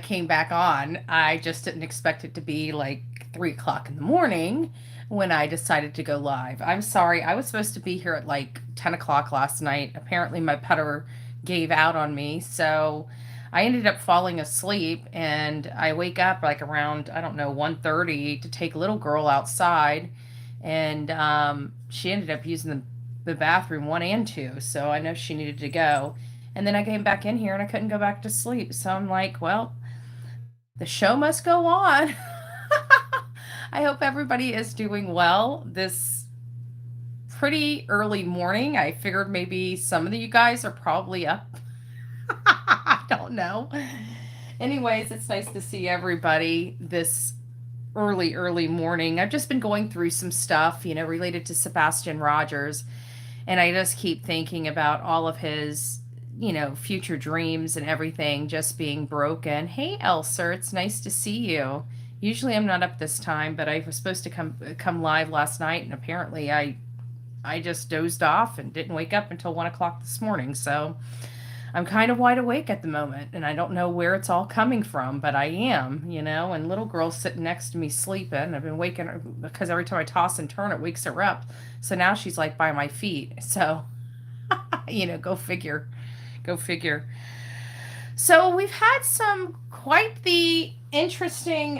came back on. I just didn't expect it to be like 3 o'clock in the morning when I decided to go live. I'm sorry. I was supposed to be here at like 10 o'clock last night. Apparently, my putter gave out on me. So I ended up falling asleep and I wake up like around, I don't know, 1:30 to take little girl outside. And she ended up using the bathroom one and two. So I know she needed to go. And then I came back in here and I couldn't go back to sleep. So I'm like, well, the show must go on. I hope everybody is doing well this pretty early morning. I figured maybe some of you guys are probably up. I don't know. Anyways, it's nice to see everybody this early morning. I've just been going through some stuff, related to Sebastian Rogers, and I just keep thinking about all of his, future dreams and everything just being broken. Hey, Elser, it's nice to see you. Usually I'm not up this time, but I was supposed to come live last night, and apparently I just dozed off and didn't wake up until 1 o'clock this morning. So I'm kind of wide awake at the moment, and I don't know where it's all coming from, but I am, and little girl's sitting next to me sleeping. I've been waking her because every time I toss and turn, it wakes her up. So now she's like by my feet. So, go figure. Go figure. So we've had some quite the interesting,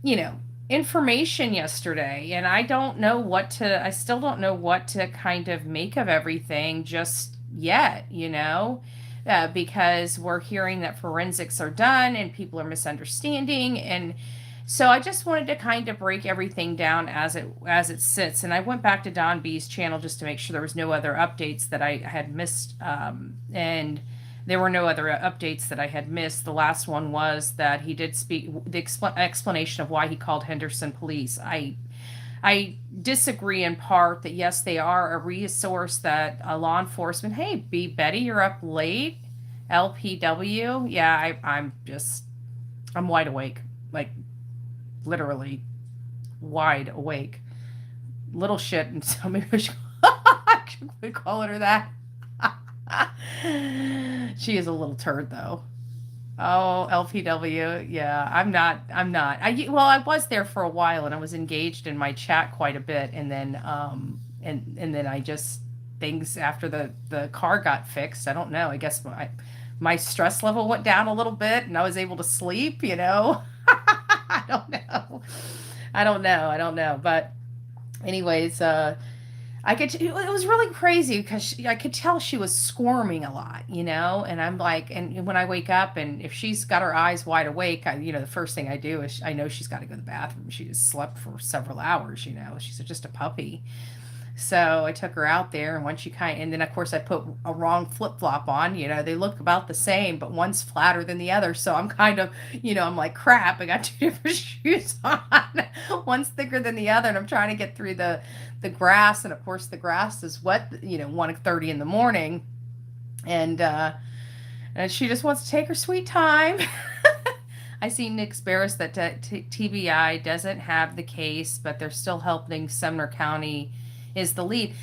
you know, information yesterday, and I still don't know what to kind of make of everything just yet, because we're hearing that forensics are done and people are misunderstanding. And so I just wanted to kind of break everything down as it sits. And I went back to Don B's channel just to make sure there was no other updates that I had missed. And there were no other updates that I had missed. The last one was that he did speak the explanation of why he called Henderson police. I disagree in part that yes, they are a resource that law enforcement. Hey, B Betty, you're up late. LPW. Yeah, I'm wide awake, like literally wide awake. Little shit, and so maybe we call her that. She is a little turd, though. Oh, LPW. Yeah, I'm not. I was there for a while, and I was engaged in my chat quite a bit, and then and then I just things after the car got fixed. I don't know. I guess my stress level went down a little bit, and I was able to sleep. I don't know. I don't know. But anyways, it was really crazy because I could tell she was squirming a lot, and I'm like, and when I wake up and if she's got her eyes wide awake, the first thing I do is I know she's got to go to the bathroom. She just slept for several hours, she's just a puppy. So I took her out there, and and then of course I put a wrong flip flop on. They look about the same, but one's flatter than the other. So I'm kind of, I'm like, crap, I got two different shoes on. One's thicker than the other, and I'm trying to get through the grass, and of course the grass is wet, 1:30 in the morning, and she just wants to take her sweet time. I see Nick's Barris that TBI doesn't have the case, but they're still helping Sumner County is the lead.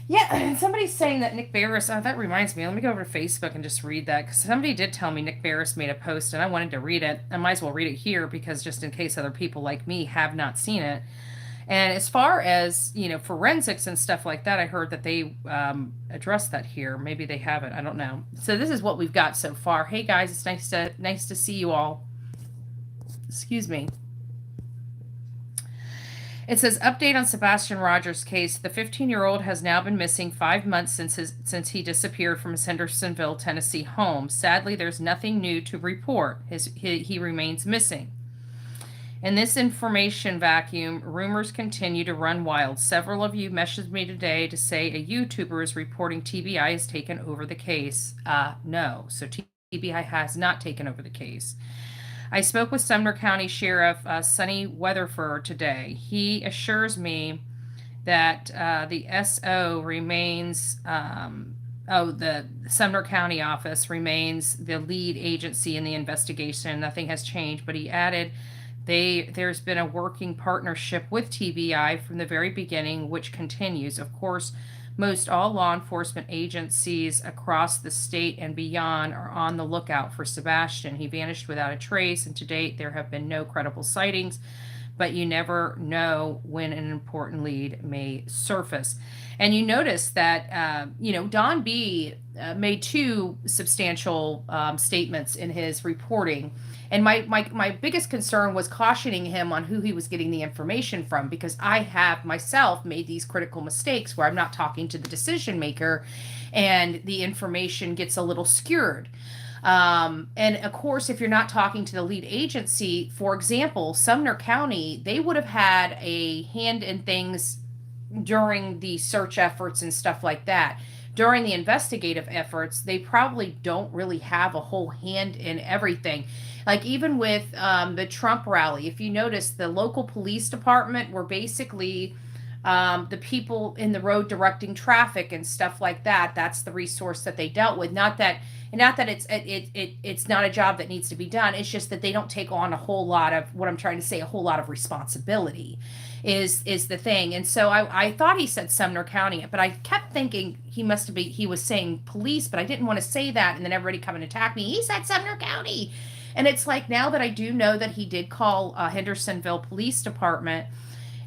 Yeah, and somebody's saying that Nick Barris, that reminds me, let me go over to Facebook and just read that, because somebody did tell me Nick Barris made a post, and I wanted to read it. I might as well read it here, because just in case other people like me have not seen it. And as far as, forensics and stuff like that, I heard that they addressed that here. Maybe they haven't. I don't know. So this is what we've got so far. Hey, guys, it's nice to see you all. Excuse me. It says, update on Sebastian Rogers' case. The 15-year-old has now been missing 5 months since he disappeared from his Hendersonville, Tennessee home. Sadly, there's nothing new to report. He remains missing. In this information vacuum, rumors continue to run wild. Several of you messaged me today to say a YouTuber is reporting TBI has taken over the case. No. So TBI has not taken over the case. I spoke with Sumner County Sheriff Sonny Weatherford today. He assures me that the SO remains, the Sumner County office remains the lead agency in the investigation. Nothing has changed, but he added there's been a working partnership with TBI from the very beginning, which continues. Of course, Most all law enforcement agencies across the state and beyond are on the lookout for Sebastian. He vanished without a trace, and to date, there have been no credible sightings, but you never know when an important lead may surface. And you notice that, Don B made two substantial statements in his reporting. And my biggest concern was cautioning him on who he was getting the information from, because I have myself made these critical mistakes where I'm not talking to the decision maker and the information gets a little skewed. And of course, if you're not talking to the lead agency, for example, Sumner County, they would have had a hand in things during the search efforts and stuff like that. During the investigative efforts, they probably don't really have a whole hand in everything. Like even with the Trump rally, if you notice, the local police department were basically the people in the road directing traffic and stuff like that. That's the resource that they dealt with. Not that it's not a job that needs to be done. It's just that they don't take on a whole lot of, what I'm trying to say, a whole lot of responsibility is the thing. And so I thought he said Sumner County, but I kept thinking he was saying police, but I didn't want to say that and then everybody come and attack me. He said Sumner County. And it's like, now that I do know that he did call Hendersonville Police Department,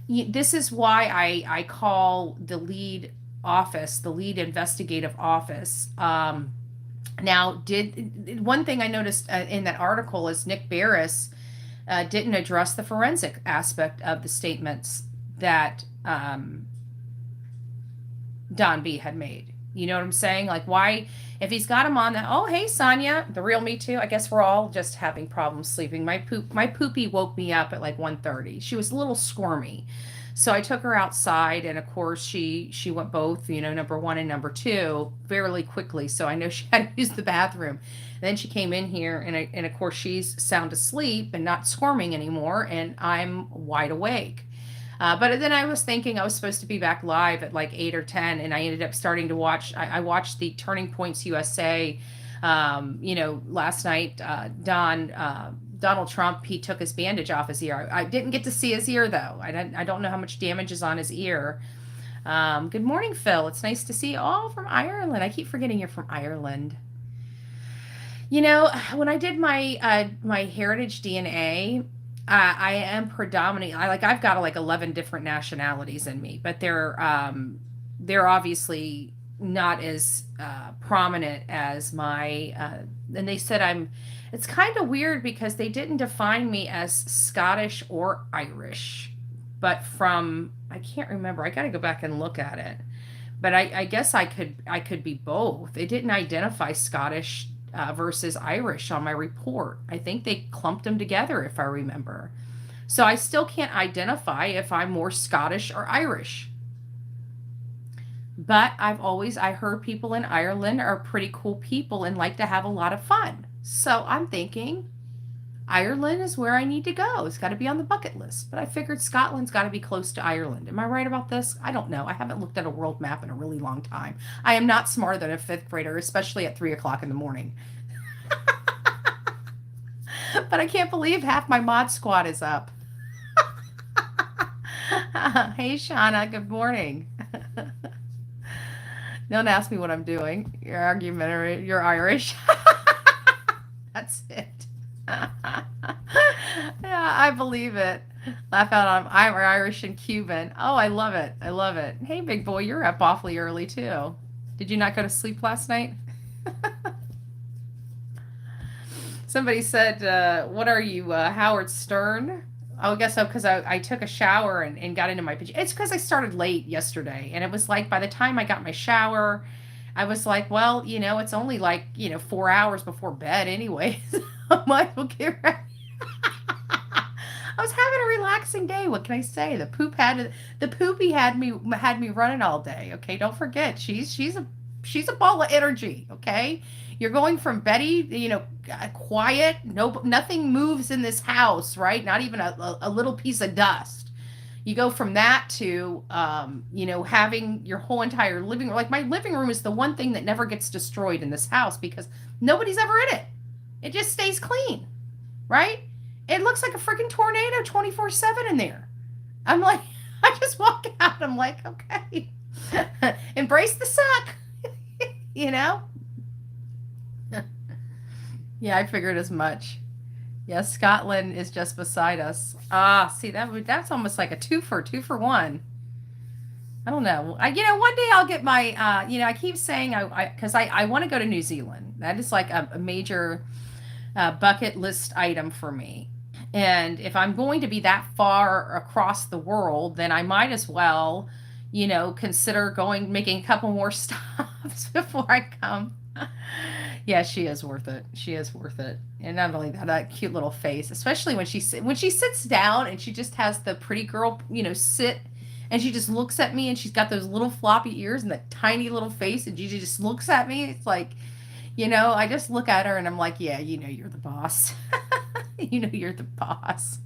this is why I call the lead office, the lead investigative office. Now, one thing I noticed in that article is Nick Barris didn't address the forensic aspect of the statements that Don B had made. You know what I'm saying? Like, why, if he's got him on that, oh, hey, Sonia, the real me too. I guess we're all just having problems sleeping. My poopy woke me up at like 1:30. She was a little squirmy. So I took her outside, and of course she went both, number one and number two fairly quickly. So I know she had to use the bathroom. And then she came in here, and of course she's sound asleep and not squirming anymore, and I'm wide awake. But then I was thinking I was supposed to be back live at like 8 or 10, and I ended up starting to watch. I watched the Turning Points USA. Last night, Donald Trump, he took his bandage off his ear. I didn't get to see his ear though. I don't know how much damage is on his ear. Good morning, Phil. It's nice to see you all from Ireland. I keep forgetting you're from Ireland. When I did my heritage DNA. I am predominantly, I've got like 11 different nationalities in me, but they're obviously not as prominent as my, and they said it's kind of weird because they didn't define me as Scottish or Irish, but I can't remember. I got to go back and look at it, but I guess I could be both. They didn't identify Scottish versus Irish on my report. I think they clumped them together, if I remember. So I still can't identify if I'm more Scottish or Irish. But I heard people in Ireland are pretty cool people and like to have a lot of fun. So I'm thinking Ireland is where I need to go. It's got to be on the bucket list. But I figured Scotland's got to be close to Ireland. Am I right about this? I don't know. I haven't looked at a world map in a really long time. I am not smarter than a fifth grader, especially at 3 o'clock in the morning. But I can't believe half my mod squad is up. Hey, Shauna, good morning. Don't ask me what I'm doing. You're argumentative. You're Irish. That's it. Yeah, I believe it. Laugh out. I'm Irish and Cuban. Oh, I love it. I love it. Hey, big boy, you're up awfully early too. Did you not go to sleep last night? Somebody said, what are you, Howard Stern? Oh, I guess so, because I took a shower and got into my pajamas. It's because I started late yesterday, and it was like by the time I got my shower, I was like, well, it's only like, 4 hours before bed anyway. So I might as well get ready. I was having a relaxing day. What can I say? The poopy had me running all day. Okay, don't forget, she's a ball of energy. Okay, you're going from Betty, quiet. Nothing moves in this house, right? Not even a little piece of dust. You go from that to, having your whole entire living room. Like my living room is the one thing that never gets destroyed in this house because nobody's ever in it. It just stays clean, right? It looks like a freaking tornado 24/7 in there. I'm like, I just walk out. I'm like, okay. Embrace the suck, you know? Yeah, I figured as much. Yes, Scotland is just beside us. Ah, see that's almost like a two for one. I don't know. One day I'll get my I keep saying I want to go to New Zealand. That is like a major bucket list item for me. And if I'm going to be that far across the world, then I might as well, consider making a couple more stops before I come. Yeah, she is worth it. She is worth it. And not only that, that cute little face, especially when she sits down and she just has the pretty girl, sit, and she just looks at me and she's got those little floppy ears and that tiny little face and she just looks at me. It's like, I just look at her and I'm like, yeah, you're the boss. You're the boss.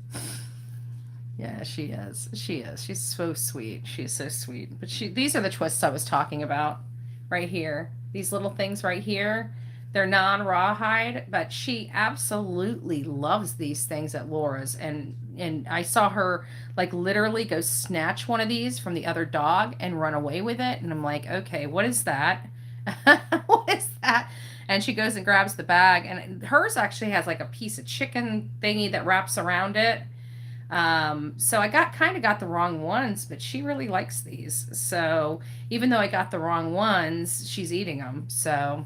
Yeah, she is. She is. She's so sweet. She's so sweet. But these are the twists I was talking about right here. These little things right here. They're non-rawhide, but she absolutely loves these things at Laura's. And I saw her like literally go snatch one of these from the other dog and run away with it. And I'm like, okay, what is that? What is that? And she goes and grabs the bag, and hers actually has like a piece of chicken thingy that wraps around it. So I kind of got the wrong ones, but she really likes these. So even though I got the wrong ones, she's eating them. So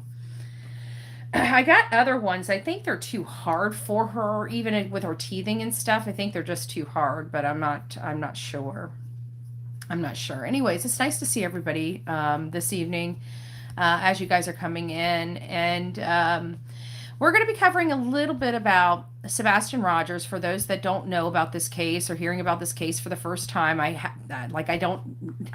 I got other ones. I think they're too hard for her, even with her teething and stuff. I think they're just too hard, but I'm not sure. I'm not sure. Anyways, it's nice to see everybody this evening as you guys are coming in. And we're going to be covering a little bit about Sebastian Rogers. For those that don't know about this case or hearing about this case for the first time, I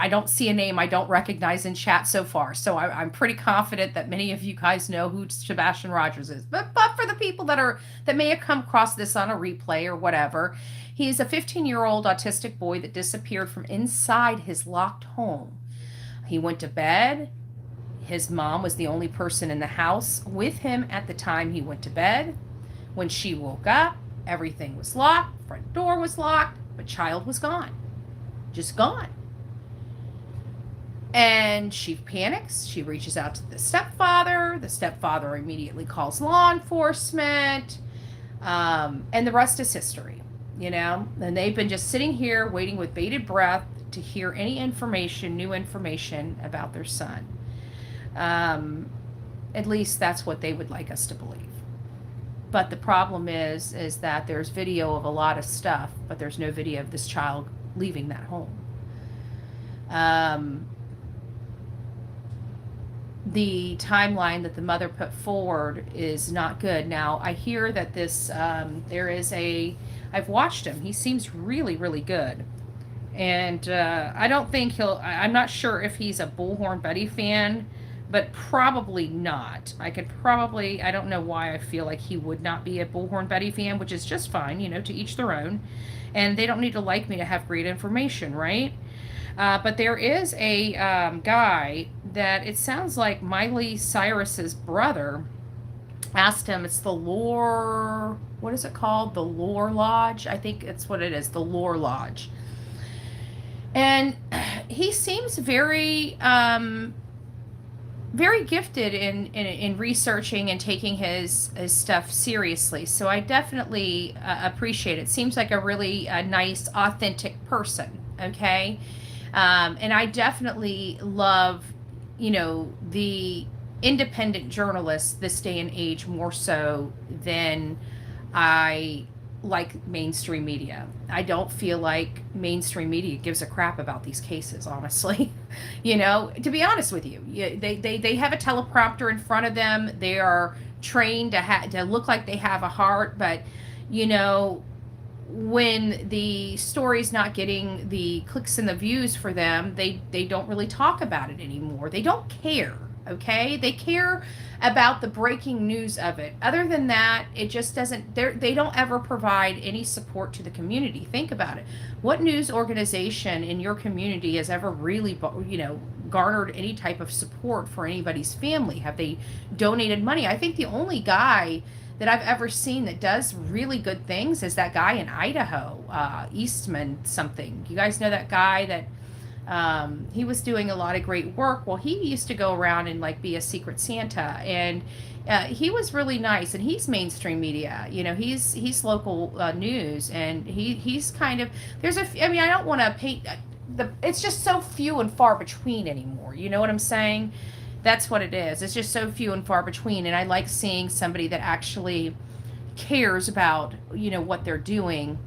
don't see a name I don't recognize in chat so far. So I'm pretty confident that many of you guys know who Sebastian Rogers is. But for the people that may have come across this on a replay or whatever, he's a 15-year-old autistic boy that disappeared from inside his locked home. He went to bed. His mom was the only person in the house with him at the time he went to bed. When she woke up, everything was locked, front door was locked, but child was gone. Just gone. And she panics. She reaches out to the stepfather. The stepfather immediately calls law enforcement. And the rest is history, And they've been just sitting here waiting with bated breath to hear any information, new information about their son. At least that's what they would like us to believe. But the problem is that there's video of a lot of stuff, but there's no video of this child leaving that home. The timeline that the mother put forward is not good. Now, I hear that I've watched him. He seems really, really good. And I don't think I'm not sure if he's a Bullhorn Betty fan, but probably not. I don't know why I feel like he would not be a Bullhorn Betty fan, which is just fine, to each their own. And they don't need to like me to have great information, right? But there is a guy that it sounds like Miley Cyrus's brother asked him, it's the Lore, what is it called? The Lore Lodge? I think it's what it is, the Lore Lodge. And he seems very gifted in researching and taking his stuff seriously. So I definitely appreciate it. Seems like a really nice, authentic person. Okay. And I definitely love, the independent journalists this day and age more so than I like mainstream media. I don't feel like mainstream media gives a crap about these cases, honestly. To be honest with you, they have a teleprompter in front of them. They are trained to look like they have a heart, but when the story's not getting the clicks and the views for them, they don't really talk about it anymore. They don't care. Okay, they care about the breaking news of it. Other than that, it just doesn't, they don't ever provide any support to the community. Think about it. What news organization in your community has ever really, garnered any type of support for anybody's family? Have they donated money? I think the only guy that I've ever seen that does really good things is that guy in Idaho, Eastman something. You guys know that guy that He was doing a lot of great work. Well, he used to go around and like be a secret Santa, and he was really nice. And he's mainstream media, you know. He's local news, and he's kind of I mean, I don't want to paint it's just so few and far between anymore. You know what I'm saying? That's what it is. It's just so few and far between, and I like seeing somebody that actually cares about, you know, what they're doing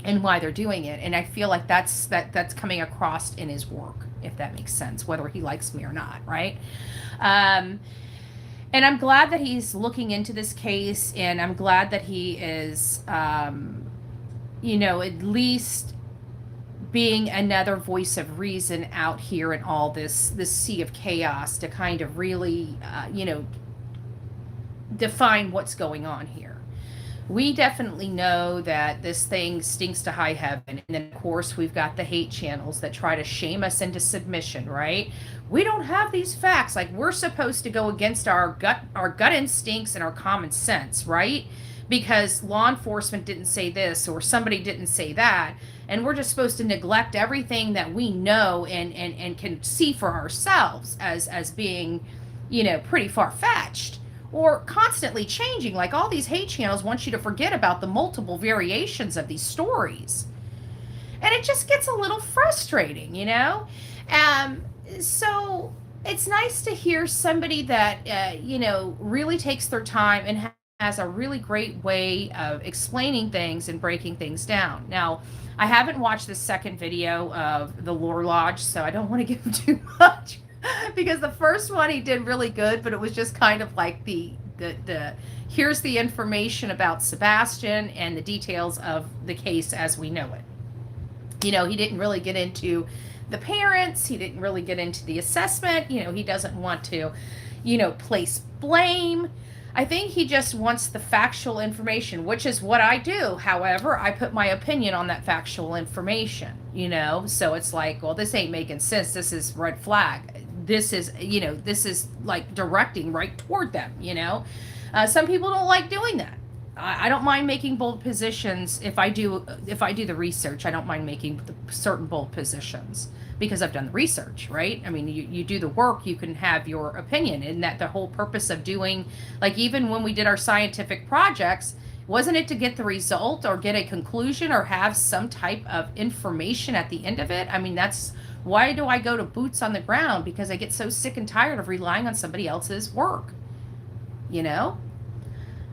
and why they're doing it. And I feel like that's coming across in his work, if that makes sense, whether he likes me or not, right? Um, and I'm glad that he's looking into this case, and I'm glad that he is, you know, at least being another voice of reason out here in all this sea of chaos to kind of really, you know, define what's going on here. We definitely know that this thing stinks to high heaven. And then, of course, we've got the hate channels that try to shame us into submission, right? We don't have these facts. Like, we're supposed to go against our gut instincts and our common sense, right? Because law enforcement didn't say this or somebody didn't say that. And we're just supposed to neglect everything that we know and can see for ourselves as being, you know, pretty far-fetched. Or constantly changing. Like, all these hate channels want you to forget about the multiple variations of these stories. And it just gets a little frustrating, you know? So it's nice to hear somebody that, you know, really takes their time and has a really great way of explaining things and breaking things down. Now, I haven't watched the second video of the Lore Lodge, so I don't want to give him too much. Because the first one he did really good, but it was just kind of like the here's the information about Sebastian and the details of the case as we know it. You know, he didn't really get into the parents, he didn't really get into the assessment, you know, he doesn't want to, you know, place blame. I think he just wants the factual information, which is what I do. However, I put my opinion on that factual information, you know? So it's like, well, this ain't making sense. This is red flag. This is, you know, this is like directing right toward them, you know? Some people don't like doing that. I don't mind making bold positions if I do the research. I don't mind making certain bold positions because I've done the research, right? I mean, you do the work, you can have your opinion. And that the whole purpose of doing, like, even when we did our scientific projects, wasn't it to get the result or get a conclusion or have some type of information at the end of it? I mean, that's why do I go to boots on the ground? Because I get so sick and tired of relying on somebody else's work, you know?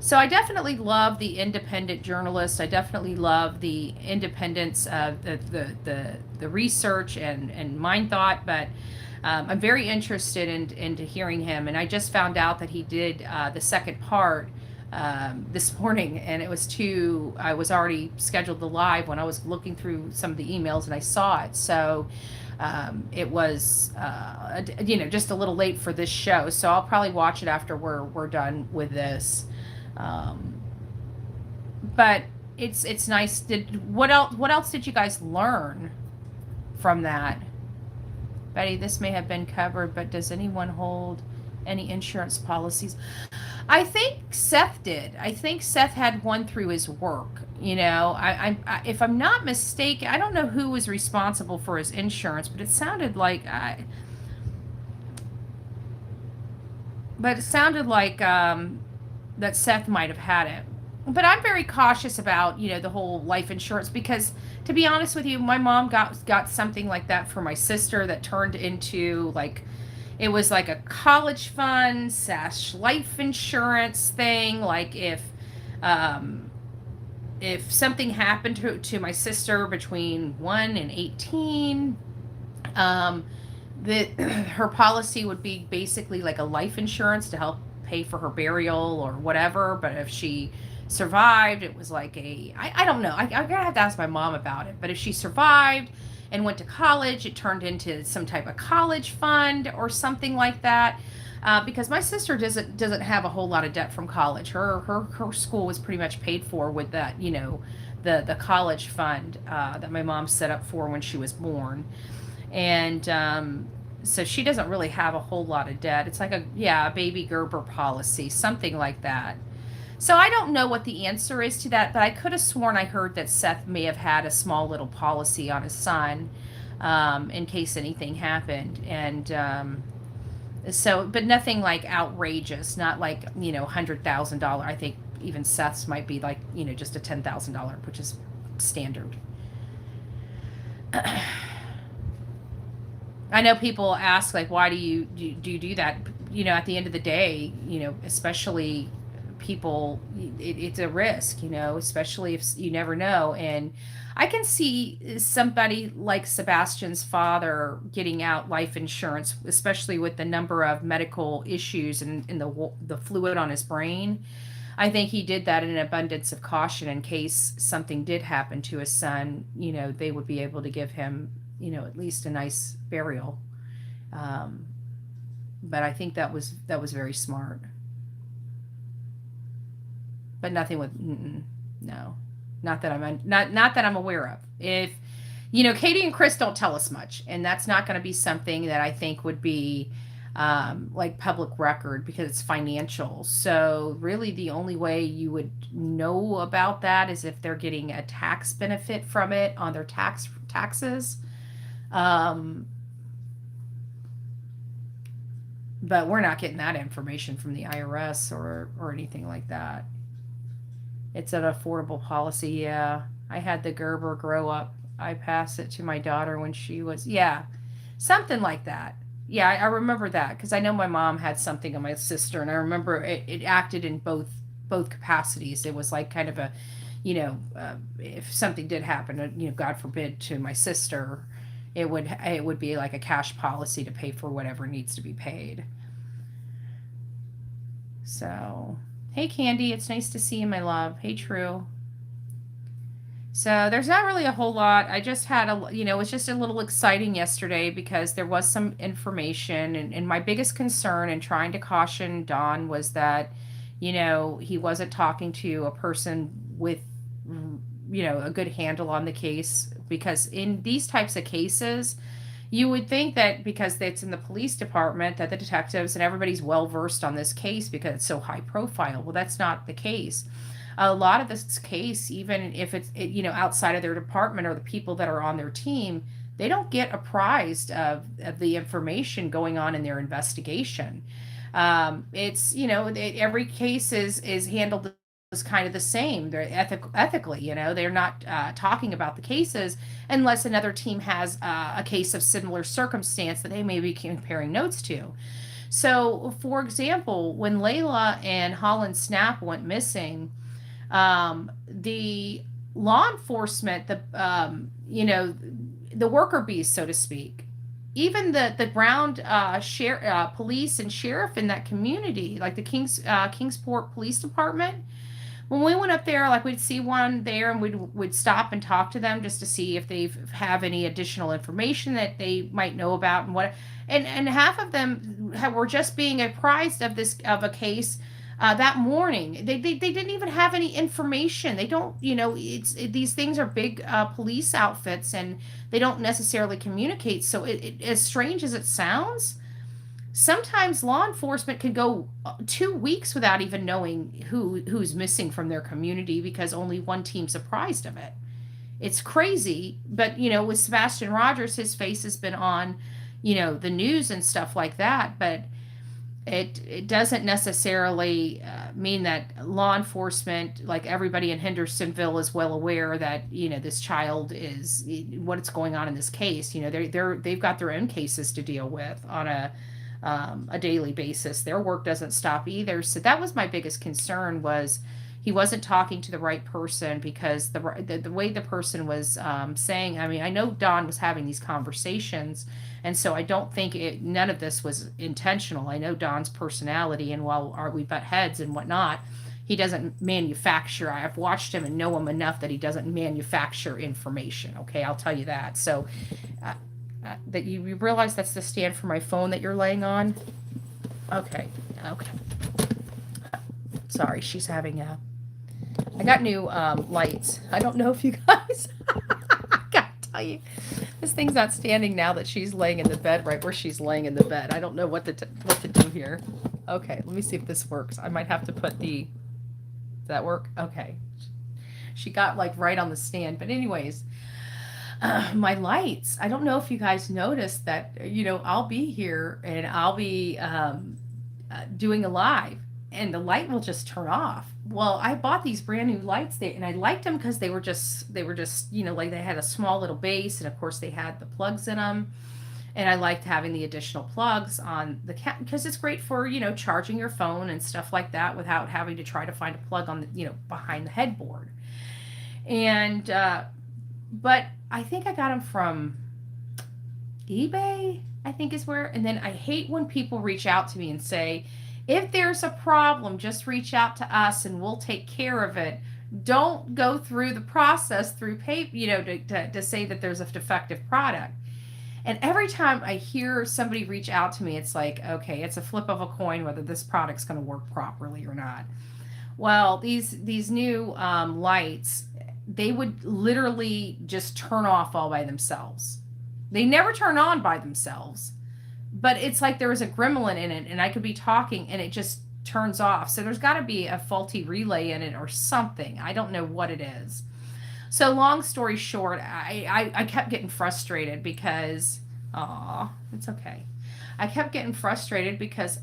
So I definitely love the independent journalist. I definitely love the independence of the research and mind thought, but I'm very interested into hearing him. And I just found out that he did the second part this morning, and I was already scheduled the live when I was looking through some of the emails and I saw it. So it was, you know, just a little late for this show. So I'll probably watch it after we're done with this. But it's nice. What else did you guys learn from that? Betty, this may have been covered, but does anyone hold any insurance policies? I think Seth did. I think Seth had one through his work. You know, if I'm not mistaken, I don't know who was responsible for his insurance, but it sounded like that Seth might have had it. But I'm very cautious about, you know, the whole life insurance because, to be honest with you, my mom got something like that for my sister that turned into like, it was like a college fund / life insurance thing. Like if something happened to my sister between 1 and 18, her policy would be basically like a life insurance to help pay for her burial or whatever. But if she survived, it was like I don't know. I gotta have to ask my mom about it. But if she survived and went to college, it turned into some type of college fund or something like that. Because my sister doesn't have a whole lot of debt from college. Her school was pretty much paid for with that, you know, the college fund that my mom set up for when she was born. And so she doesn't really have a whole lot of debt. It's like a baby Gerber policy, something like that. So I don't know what the answer is to that, but I could have sworn I heard that Seth may have had a small little policy on his son. in case anything happened. And so, but nothing like outrageous, not like, $100,000. I think even Seth's might be like, just a $10,000, which is standard. I know people ask, like, why do you do that? At the end of the day, especially people, it's a risk, especially if you never know. And I can see somebody like Sebastian's father getting out life insurance, especially with the number of medical issues and the fluid on his brain. I think he did that in an abundance of caution in case something did happen to his son. They would be able to give him, at least a nice burial. Um, but I think that was very smart. But nothing with no, not that I'm aware of. If Katie and Chris don't tell us much, and that's not going to be something that I think would be like public record because it's financial. So really, the only way you would know about that is if they're getting a tax benefit from it on their taxes. Um, but we're not getting that information from the IRS or anything like that. It's an affordable policy, yeah. I had the Gerber grow up. I passed it to my daughter when she was, yeah, something like that. Yeah, I remember that because I know my mom had something on my sister, and I remember it acted in both capacities. It was like kind of a, if something did happen, God forbid, to my sister, it would be like a cash policy to pay for whatever needs to be paid. So, hey, Candy, it's nice to see you, my love. Hey, True. So there's not really a whole lot. I just had it was just a little exciting yesterday because there was some information. And my biggest concern in trying to caution Don was that, he wasn't talking to a person with, a good handle on the case. Because in these types of cases, you would think that because it's in the police department, that the detectives and everybody's well versed on this case because it's so high profile. Well, that's not the case. A lot of this case, even if it's outside of their department or the people that are on their team, they don't get apprised of the information going on in their investigation. It's every case is handled as kind of the same. They're ethically, they're not talking about the cases unless another team has a case of similar circumstance that they may be comparing notes to. So, for example, when Layla and Holland Snap went missing, the law enforcement, the worker bees, so to speak, even the ground police and sheriff in that community, like the Kingsport Police Department, when we went up there, like we'd see one there and we'd stop and talk to them just to see if they have any additional information that they might know about and half of them were just being apprised of a case that morning. They didn't even have any information. They don't, these things are big police outfits and they don't necessarily communicate. So as strange as it sounds, sometimes law enforcement could go 2 weeks without even knowing who's missing from their community because only one team's apprised of it. It's crazy, but with Sebastian Rogers, his face has been on, the news and stuff like that, but it doesn't necessarily mean that law enforcement, like everybody in Hendersonville, is well aware that this child is what's going on in this case. They've got their own cases to deal with on a daily basis. Their work doesn't stop either. So that was my biggest concern was he wasn't talking to the right person because the way the person was saying, I mean, I know Don was having these conversations, and so I don't think none of this was intentional. I know Don's personality, and while we butt heads and whatnot, he doesn't manufacture. I've watched him and know him enough that he doesn't manufacture information. Okay, I'll tell you that. So that you realize that's the stand for my phone that you're laying on. Okay. Sorry, she's having I got new lights. I don't know if you guys. I gotta tell you, this thing's not standing now that she's laying in the bed right where she's laying in the bed. I don't know what to do here. Okay, let me see if this works. I might have to put Does that work? Okay. She got like right on the stand. But anyways, my lights. I don't know if you guys noticed that, I'll be here and I'll be doing a live and the light will just turn off. Well, I bought these brand new lights and I liked them because they were just, like they had a small little base and of course they had the plugs in them. And I liked having the additional plugs on the cat because it's great for, charging your phone and stuff like that without having to try to find a plug on the, behind the headboard. And, but I think I got them from eBay, I think is where. And then I hate when people reach out to me and say, if there's a problem, just reach out to us and we'll take care of it. Don't go through the process through paper, to say that there's a defective product. And every time I hear somebody reach out to me, it's like, okay, it's a flip of a coin whether this product's going to work properly or not. Well, these new lights, they would literally just turn off all by themselves. They never turn on by themselves, but it's like there was a gremlin in it, and I could be talking and it just turns off. So there's got to be a faulty relay in it or something. I don't know what it is. So long story short, I kept getting frustrated because, it's okay. I kept getting frustrated because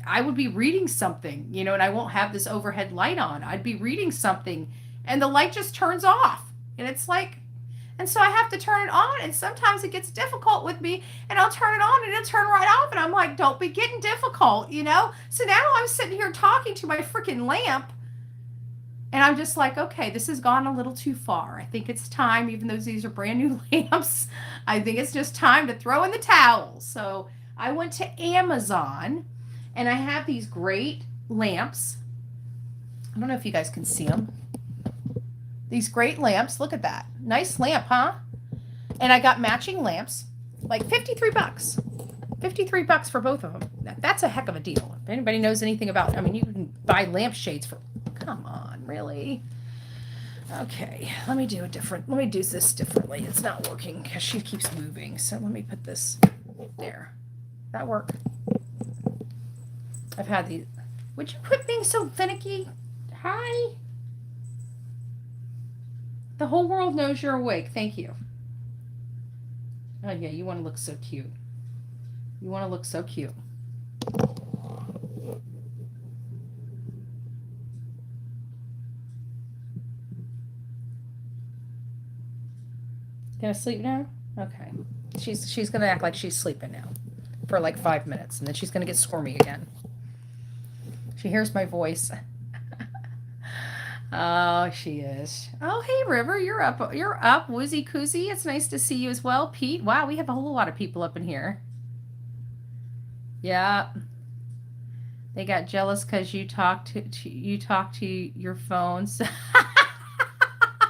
I would be reading something, and I won't have this overhead light on. I'd be reading something and the light just turns off. And it's like, and so I have to turn it on. And sometimes it gets difficult with me and I'll turn it on and it'll turn right off. And I'm like, don't be getting difficult, So now I'm sitting here talking to my freaking lamp. And I'm just like, okay, this has gone a little too far. I think it's time, even though these are brand new lamps, I think it's just time to throw in the towel. So I went to Amazon and I have these great lamps. I don't know if you guys can see them. These great lamps. Look at that. Nice lamp, huh? And I got matching lamps, like $53. $53 for both of them. That's a heck of a deal. If anybody knows anything about, you can buy lampshades for, come on, really? Okay, let me do this differently. It's not working because she keeps moving. So let me put this there. That work? I've had these. Would you quit being so finicky? Hi. The whole world knows you're awake. Thank you. Oh yeah, you want to look so cute. You want to look so cute. Gonna sleep now? Okay. She's gonna act like she's sleeping now for like 5 minutes, and then she's gonna get squirmy again. She hears my voice. Oh, she is. Oh, hey, River, you're up. You're up. Woozy Koozy, it's nice to see you as well. Pete, wow, we have a whole lot of people up in here. Yeah. They got jealous because you talk to your phones.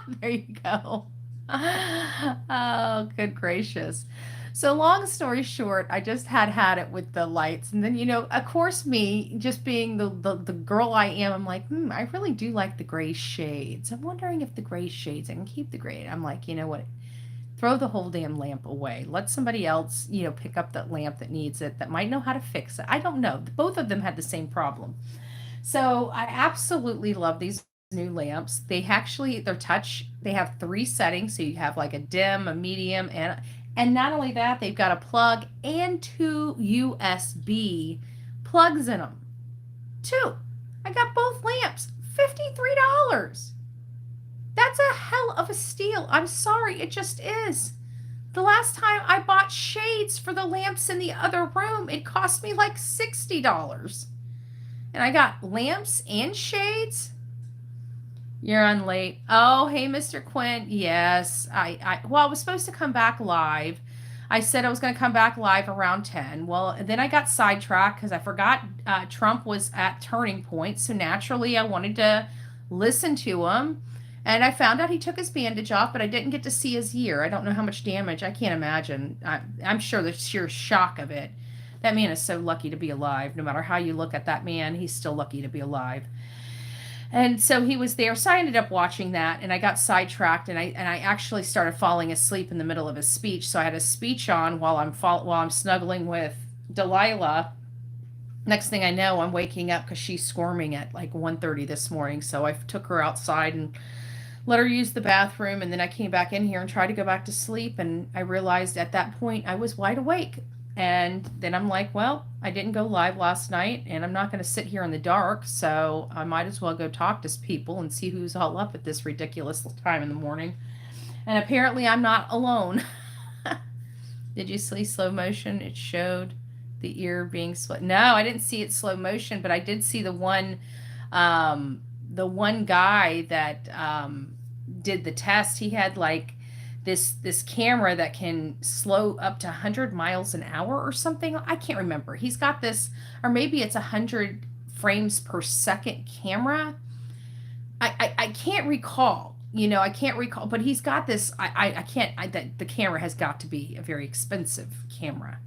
There you go. Oh, good gracious. So long story short, I just had it with the lights. And then, of course, me just being the girl I am, I'm like, I really do like the gray shades. I'm wondering if the gray shades, I can keep the gray. I'm like, you know what? Throw the whole damn lamp away. Let somebody else, pick up that lamp that needs it, that might know how to fix it. I don't know. Both of them had the same problem. So I absolutely love these new lamps. They're touch. They have 3 settings. So you have like a dim, a medium, and not only that, they've got a plug and 2 USB plugs in them. 2. I got both lamps. $53. That's a hell of a steal. I'm sorry, it just is. The last time I bought shades for the lamps in the other room, it cost me like $60. And I got lamps and shades. You're on late. Oh, hey, Mr. Quinn. Yes, I was supposed to come back live. I said I was going to come back live around 10. Well, then I got sidetracked because I forgot Trump was at Turning Point. So naturally, I wanted to listen to him. And I found out he took his bandage off, but I didn't get to see his ear. I don't know how much damage. I can't imagine. I'm sure the sheer shock of it. That man is so lucky to be alive. No matter how you look at that man, he's still lucky to be alive. And so he was there. So I ended up watching that, and I got sidetracked, and I actually started falling asleep in the middle of his speech. So I had his speech on while I'm snuggling with Delilah. Next thing I know, I'm waking up because she's squirming at like 1:30 this morning. So I took her outside and let her use the bathroom, and then I came back in here and tried to go back to sleep, and I realized at that point I was wide awake. And then I'm like, well, I didn't go live last night, and I'm not going to sit here in the dark, so I might as well go talk to people and see who's all up at this ridiculous time in the morning. And apparently I'm not alone. Did you see slow motion? It showed the ear being split. No, I didn't see it slow motion, but I did see the one guy that did the test. He had like this camera that can slow up to 100 miles an hour or something. I can't remember. He's got this, or maybe it's 100 frames per second camera. I can't recall. You know, I can't recall, but he's got this. I can't. The camera has got to be a very expensive camera,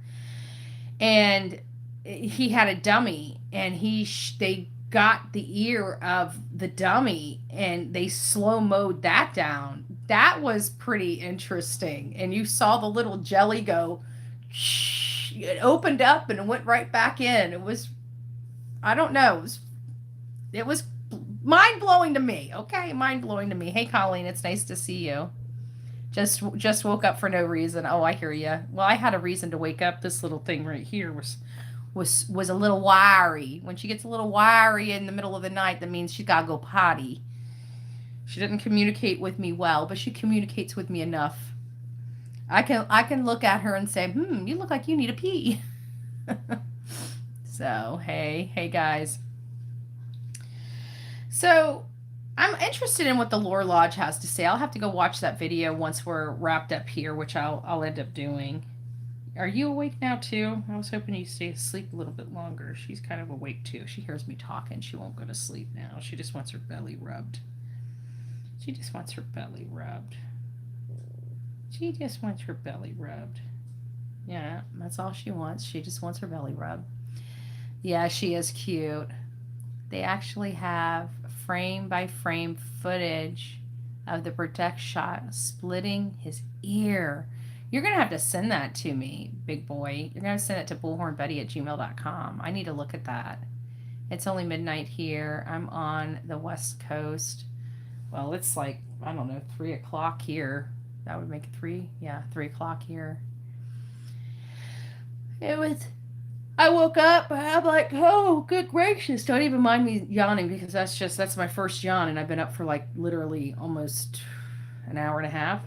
and he had a dummy, and they got the ear of the dummy, and they slow mode that down. That was pretty interesting, and you saw the little jelly go. It opened up and it went right back in. It was, I don't know. It was mind blowing to me. Okay, mind blowing to me. Hey, Colleen, it's nice to see you. Just woke up for no reason. Oh, I hear you. Well, I had a reason to wake up. This little thing right here was a little wiry. When she gets a little wiry in the middle of the night, that means she gotta go potty. She didn't communicate with me well, but she communicates with me enough. I can look at her and say, you look like you need a pee. So hey guys. So I'm interested in what the Lore Lodge has to say. I'll have to go watch that video once we're wrapped up here, which I'll end up doing. Are you awake now too? I was hoping you'd stay asleep a little bit longer. She's kind of awake too. She hears me talking. She won't go to sleep now. She just wants her belly rubbed. She just wants her belly rubbed. She just wants her belly rubbed. Yeah, that's all she wants. She just wants her belly rubbed. Yeah, she is cute. They actually have frame by frame footage of the protect shot splitting his ear. You're going to have to send that to me, big boy. You're going to send it to bullhornbetty@gmail.com. I need to look at that. It's only midnight here. I'm on the West Coast. Well, it's like, I don't know, 3 o'clock here. That would make it 3? Yeah, 3 o'clock here. I woke up, I'm like, oh, good gracious. Don't even mind me yawning, because that's my first yawn, and I've been up for like literally almost an hour and a half.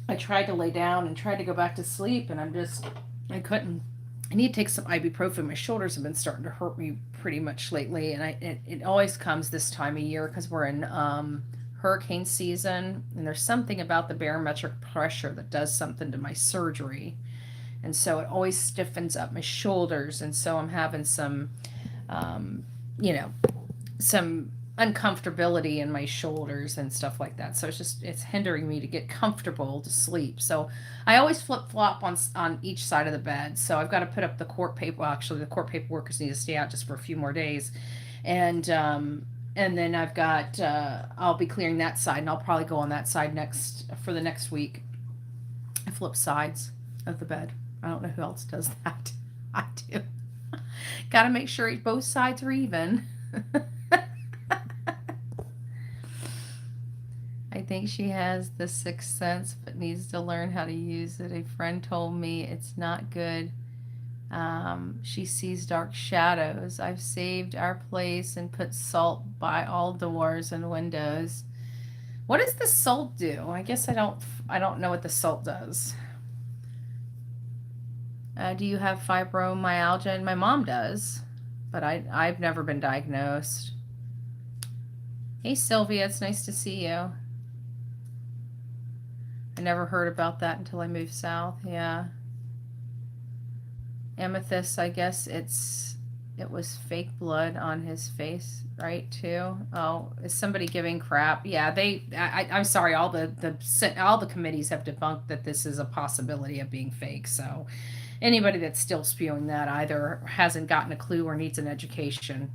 I tried to lay down and tried to go back to sleep, and I couldn't. I need to take some ibuprofen. My shoulders have been starting to hurt me pretty much lately, and it always comes this time of year because we're in hurricane season, and there's something about the barometric pressure that does something to my surgery, and so it always stiffens up my shoulders, and so I'm having some, some uncomfortability in my shoulders and stuff like that. So it's hindering me to get comfortable to sleep. So I always flip-flop on each side of the bed. So I've got to put up the court paper. Well, actually, the court paperwork is need to stay out just for a few more days. And then I've got, I'll be clearing that side, and I'll probably go on that side for the next week. I flip sides of the bed. I don't know who else does that. I do. Got to make sure both sides are even. I think she has the sixth sense, but needs to learn how to use it. A friend told me it's not good. She sees dark shadows. I've saved our place and put salt by all doors and windows. What does the salt do? I guess I don't know what the salt does. Do you have fibromyalgia? And my mom does, but I've never been diagnosed. Hey Sylvia, it's nice to see you. I never heard about that until I moved south. Yeah. Amethyst, I guess it was fake blood on his face, right, too? Oh, is somebody giving crap? Yeah, I'm sorry, all the committees have debunked that this is a possibility of being fake, so anybody that's still spewing that either hasn't gotten a clue or needs an education.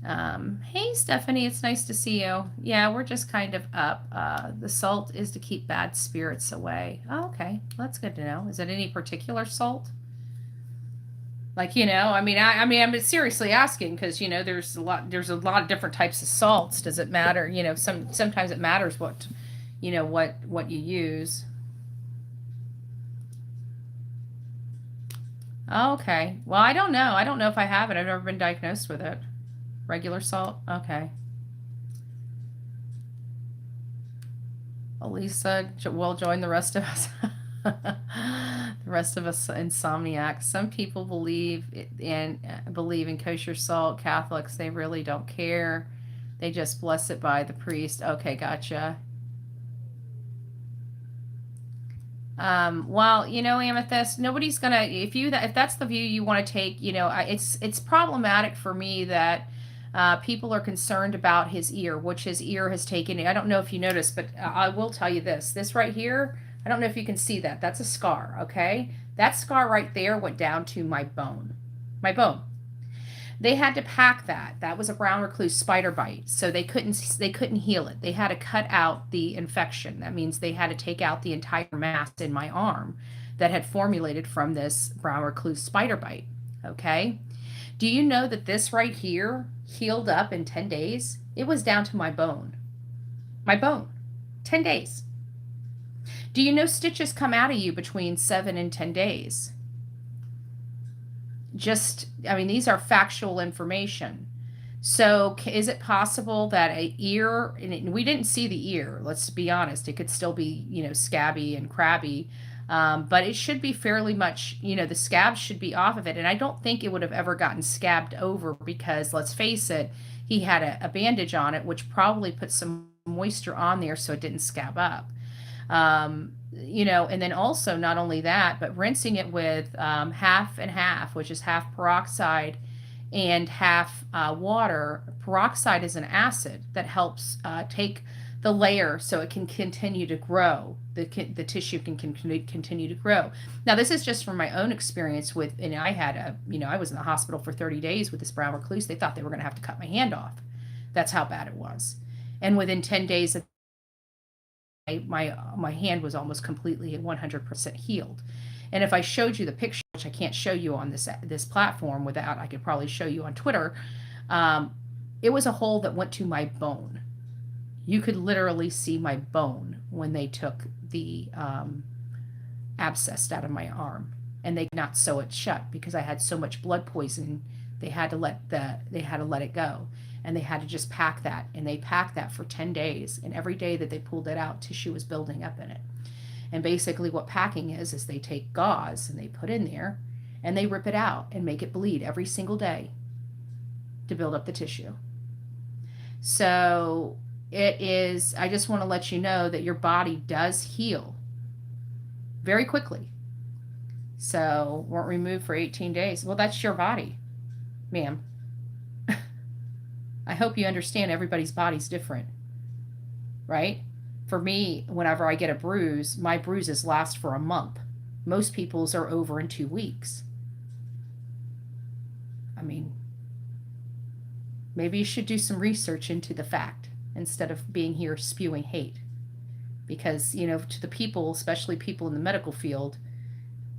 Hey Stephanie, it's nice to see you. Yeah, we're just kind of up. The salt is to keep bad spirits away. Oh, okay, that's good to know. Is it any particular salt? Like, I mean, I'm seriously asking because, there's a lot of different types of salts. Does it matter? Sometimes it matters what you use. Oh, okay. Well, I don't know. I don't know if I have it. I've never been diagnosed with it. Regular salt? Okay. Elisa will join the rest of us. The rest of us insomniacs. Some people believe in kosher salt. Catholics, they really don't care. They just bless it by the priest. Okay, gotcha. Well, Amethyst, nobody's gonna, if that's the view you want to take, it's problematic for me that people are concerned about his ear, which his ear has taken. I don't know if you noticed, but I will tell you this right here, I don't know if you can see that. That's a scar, okay? That scar right there went down to my bone. My bone. They had to pack that. That was a brown recluse spider bite, so they couldn't heal it. They had to cut out the infection. That means they had to take out the entire mass in my arm that had formulated from this brown recluse spider bite. Okay? Do you know that this right here healed up in 10 days? It was down to my bone. My bone. 10 days. Do you know stitches come out of you between 7 and 10 days? I mean, these are factual information. So is it possible that a ear, and we didn't see the ear, let's be honest, it could still be, scabby and crabby, but it should be fairly much, the scab should be off of it. And I don't think it would have ever gotten scabbed over because, let's face it, he had a bandage on it, which probably put some moisture on there so it didn't scab up. And then also not only that, but rinsing it with half and half, which is half peroxide and half water. Peroxide is an acid that helps take the layer so it can continue to grow. The tissue can continue to grow. Now, this is just from my own experience and I had I was in the hospital for 30 days with this brown recluse. They thought they were going to have to cut my hand off. That's how bad it was. And within 10 days of my hand was almost completely 100% healed. And if I showed you the picture, which I can't show you on this platform without, I could probably show you on Twitter, it was a hole that went to my bone. You could literally see my bone when they took the abscess out of my arm, and they could not sew it shut because I had so much blood poisoning. They had to let it go. And they had to just pack that. And they packed that for 10 days. And every day that they pulled it out, tissue was building up in it. And basically what packing is they take gauze and they put in there and they rip it out and make it bleed every single day to build up the tissue. So I just want to let you know that your body does heal very quickly. So weren't removed for 18 days. Well, that's your body, ma'am. I hope you understand everybody's body's different, right? For me, whenever I get a bruise, my bruises last for a month. Most people's are over in 2 weeks. I mean, maybe you should do some research into the fact instead of being here spewing hate. Because, to the people, especially people in the medical field,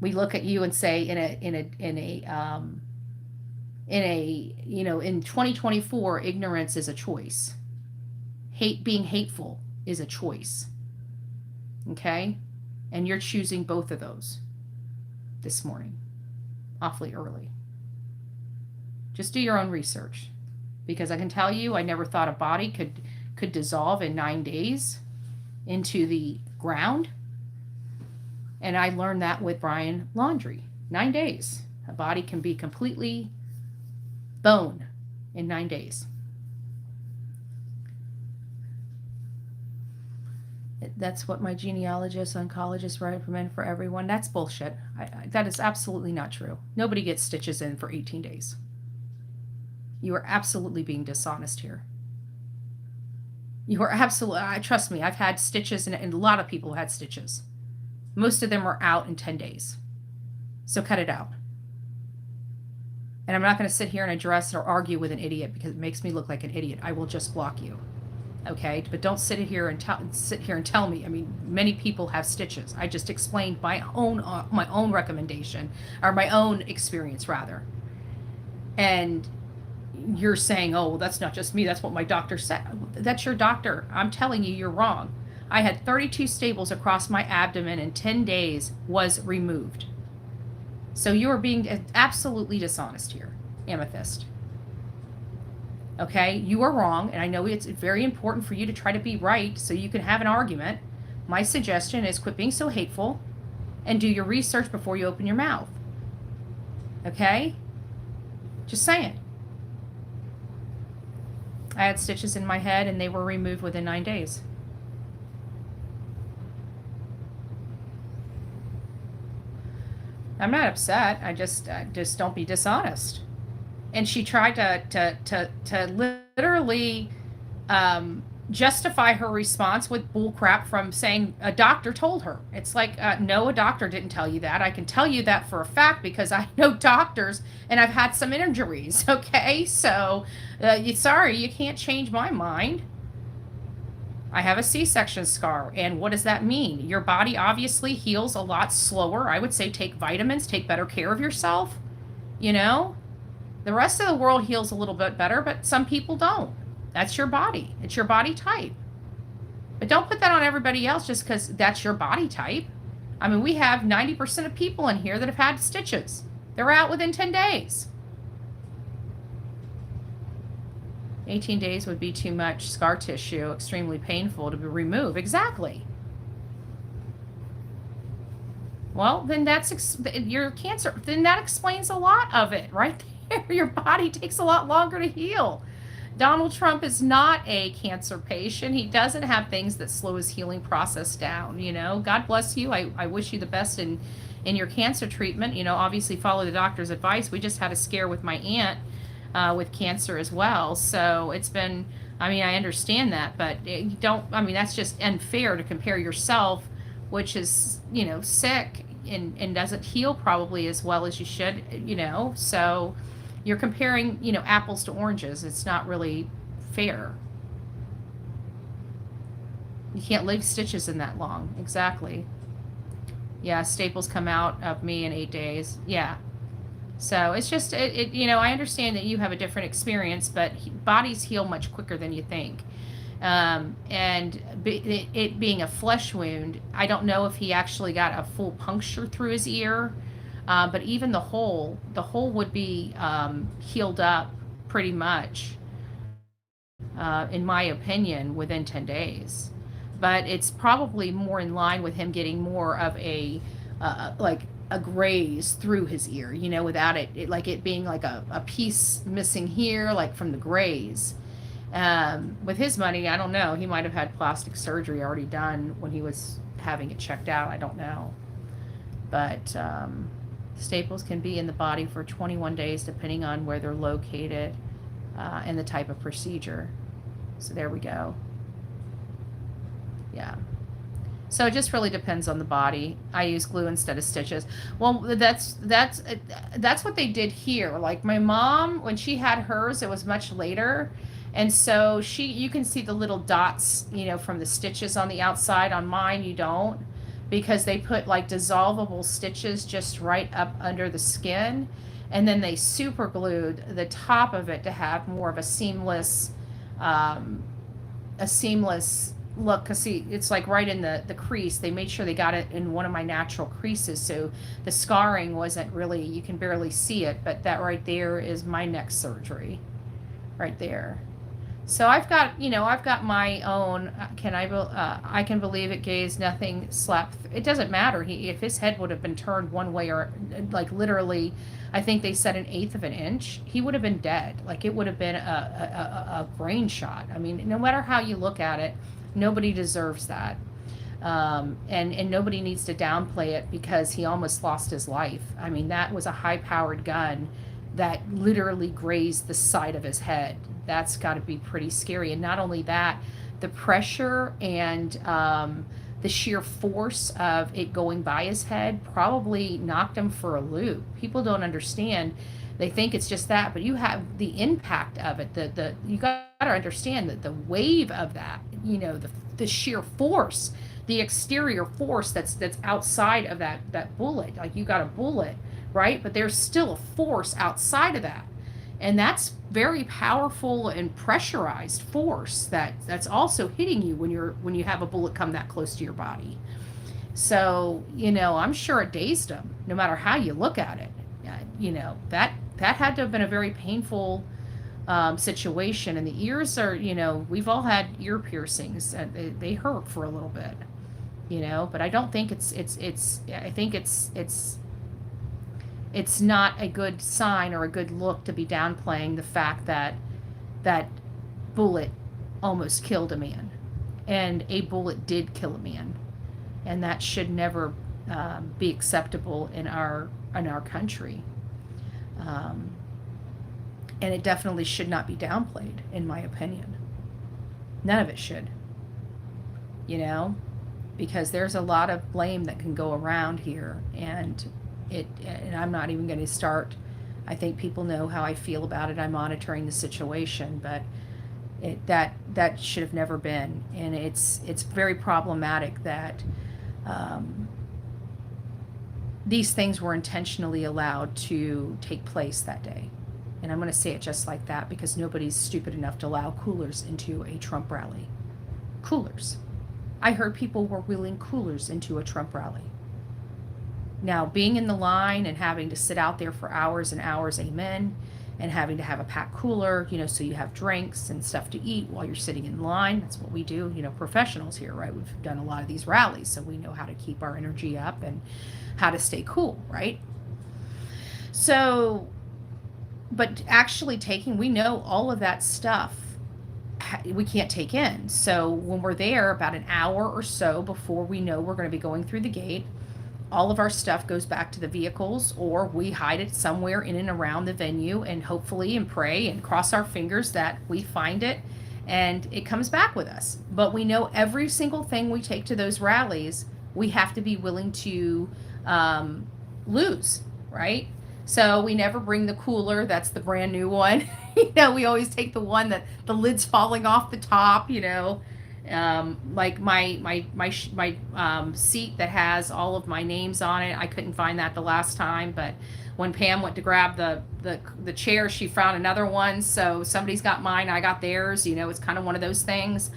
we look at you and say in 2024, ignorance is a choice. Being hateful is a choice. Okay? And you're choosing both of those this morning, awfully early. Just do your own research, because I can tell you, I never thought a body could dissolve in 9 days into the ground. And I learned that with Brian Laundrie. 9 days. A body can be completely bone in 9 days. That's what my genealogist, oncologist recommend for everyone. That's bullshit. That is absolutely not true. Nobody gets stitches in for 18 days. You are absolutely being dishonest here. You are absolutely, trust me, I've had stitches, and a lot of people had stitches. Most of them are out in 10 days. So cut it out. And I'm not going to sit here and address or argue with an idiot because it makes me look like an idiot. I will just block you. Okay, but don't sit here and tell me. I mean, many people have stitches. I just explained my own recommendation, or my own experience rather. And you're saying, oh, well, that's not just me, that's what my doctor said. That's your doctor. I'm telling you, you're wrong. I had 32 staples across my abdomen in 10 days was removed. So you are being absolutely dishonest here, Amethyst. Okay, you are wrong, and I know it's very important for you to try to be right so you can have an argument. My suggestion is quit being so hateful and do your research before you open your mouth. Okay? Just saying. I had stitches in my head and they were removed within 9 days. I'm not upset. I just don't be dishonest. And she tried to literally justify her response with bullcrap from saying a doctor told her. It's like, no, a doctor didn't tell you that. I can tell you that for a fact because I know doctors and I've had some injuries. Okay, so sorry, you can't change my mind. I have a C-section scar, and what does that mean? Your body obviously heals a lot slower. I would say take vitamins, take better care of yourself. You know, the rest of the world heals a little bit better, but some people don't. That's your body. It's your body type. But don't put that on everybody else just because that's your body type. I mean, we have 90% of people in here that have had stitches. They're out within 10 days. 18 days would be too much scar tissue, extremely painful to remove. Exactly. Well, then your cancer. Then that explains a lot of it right there. Your body takes a lot longer to heal. Donald Trump is not a cancer patient. He doesn't have things that slow his healing process down. You know, God bless you. I wish you the best in your cancer treatment. You know, obviously follow the doctor's advice. We just had a scare with my aunt with cancer as well. So it's been, I mean, I understand that, but that's just unfair to compare yourself, which is, you know, sick and doesn't heal probably as well as you should, you know. So you're comparing, you know, apples to oranges. It's not really fair. You can't leave stitches in that long. Exactly. Yeah, staples come out of me in 8 days. Yeah. So it's just, you know, I understand that you have a different experience, but bodies heal much quicker than you think. And it being a flesh wound, I don't know if he actually got a full puncture through his ear, but even the hole would be healed up pretty much, in my opinion, within 10 days. But it's probably more in line with him getting more of a, like, a graze through his ear, you know, without it being like a piece missing here, like from the graze. With his money, I don't know. He might have had plastic surgery already done when he was having it checked out. I don't know. But staples can be in the body for 21 days, depending on where they're located and the type of procedure. So there we go. Yeah. So it just really depends on the body. I use glue instead of stitches. Well, that's what they did here. Like my mom, when she had hers, it was much later. And so you can see the little dots, you know, from the stitches on the outside. On mine, you don't, because they put like dissolvable stitches just right up under the skin. And then they super glued the top of it to have more of a seamless look, because see, it's like right in the crease. They made sure they got it in one of my natural creases, so the scarring wasn't really, you can barely see it, but that right there is my neck surgery right there. So I've got my own, I can believe it, gaze, nothing slapped. It doesn't matter. If his head would have been turned one way, or like literally, I think they said 1/8 of an inch, he would have been dead. Like it would have been a brain shot. I mean, no matter how you look at it, nobody deserves that. And nobody needs to downplay it because he almost lost his life. I mean, that was a high-powered gun that literally grazed the side of his head. That's got to be pretty scary. And not only that, the pressure and the sheer force of it going by his head probably knocked him for a loop. People don't understand They think it's just that, but you have the impact of it. The you got to understand that the wave of that, the sheer force, the exterior force that's outside of that bullet. Like, you got a bullet, right? But there's still a force outside of that. And that's very powerful and pressurized force that's also hitting you when you have a bullet come that close to your body. So, I'm sure it dazed him, no matter how you look at it. That had to have been a very painful situation. And the ears are, we've all had ear piercings, and they hurt for a little bit, but I don't think I think it's not a good sign or a good look to be downplaying the fact that that bullet almost killed a man, and a bullet did kill a man, and that should never be acceptable in our country. Um, and it definitely should not be downplayed, in my opinion. None of it should, because there's a lot of blame that can go around here, and I'm not even going to start. I think people know how I feel about it. I'm monitoring the situation, but that should have never been, and it's very problematic that these things were intentionally allowed to take place that day. And I'm going to say it just like that, because nobody's stupid enough to allow coolers into a Trump rally. Coolers. I heard people were wheeling coolers into a Trump rally. Now, being in the line and having to sit out there for hours and hours, amen, and having to have a packed cooler, so you have drinks and stuff to eat while you're sitting in line. That's what we do, professionals here, right? We've done a lot of these rallies, so we know how to keep our energy up and how to stay cool, right? So, but actually we know all of that stuff we can't take in. So when we're there about an hour or so before we know we're going to be going through the gate, all of our stuff goes back to the vehicles, or we hide it somewhere in and around the venue, and hopefully and pray and cross our fingers that we find it and it comes back with us. But we know every single thing we take to those rallies, we have to be willing to lose, right? So we never bring the cooler. That's the brand new one. We always take the one that the lid's falling off the top, like my seat that has all of my names on it. I couldn't find that the last time, but when Pam went to grab the chair, she found another one. So somebody's got mine, I got theirs. It's kind of one of those things.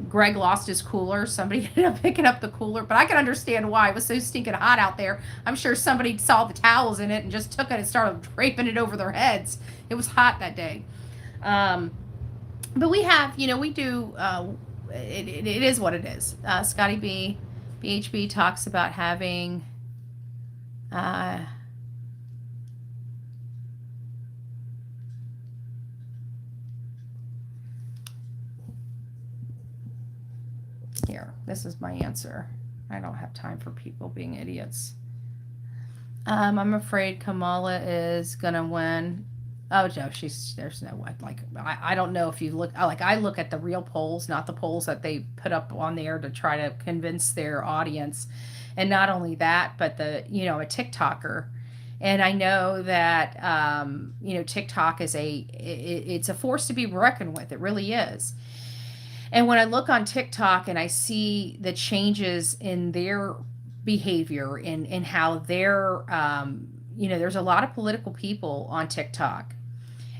Greg lost his cooler. Somebody ended up picking up the cooler, but I can understand why. It was so stinking hot out there. I'm sure somebody saw the towels in it and just took it and started draping it over their heads. It was hot that day. But we have, we do, it is what it is. Scotty B, BHB talks about having, here, this is my answer. I don't have time for people being idiots. I'm afraid Kamala is going to win. Oh, no, there's no way. Like, I don't know if you look, I look at the real polls, not the polls that they put up on there to try to convince their audience. And not only that, but a TikToker. And I know that, TikTok is it's a force to be reckoned with. It really is. And when I look on TikTok and I see the changes in their behavior, in how they're, there's a lot of political people on TikTok.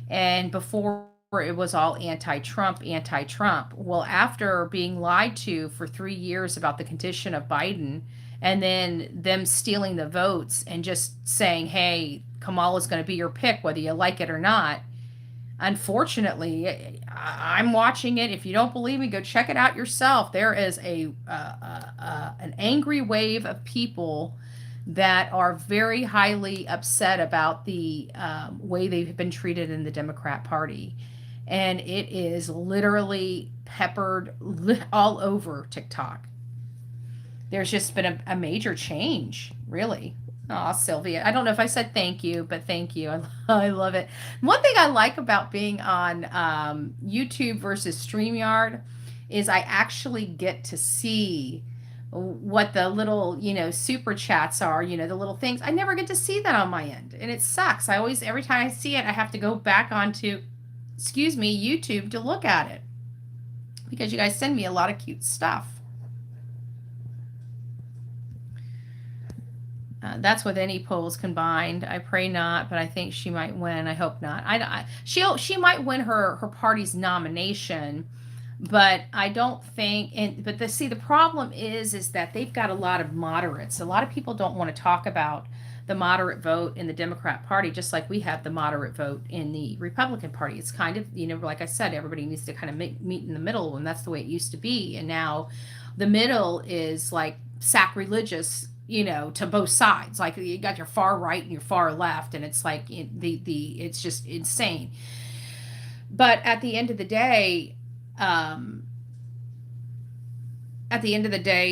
And before it was all anti-Trump. Well, after being lied to for 3 years about the condition of Biden, and then them stealing the votes and just saying, hey, Kamala's going to be your pick, whether you like it or not. Unfortunately, I'm watching it. If you don't believe me, go check it out yourself. There is an angry wave of people that are very highly upset about the way they've been treated in the Democrat Party. And it is literally peppered all over TikTok. There's just been a major change, really. Oh, Sylvia. I don't know if I said thank you, but thank you. I love it. One thing I like about being on YouTube versus StreamYard is I actually get to see what the little, super chats are, the little things. I never get to see that on my end. And it sucks. I always, every time I see it, I have to go back onto, YouTube to look at it because you guys send me a lot of cute stuff. That's with any polls combined. I pray not, but I think she might win. I hope not. She might win her party's nomination, but I don't think. But the problem is that they've got a lot of moderates. A lot of people don't want to talk about the moderate vote in the Democrat Party, just like we have the moderate vote in the Republican Party. It's kind of, like I said, everybody needs to kind of meet in the middle, and that's the way it used to be. And now the middle is like sacrilegious, to both sides. Like you got your far right and your far left, and it's like it's just insane. But at the end of the day,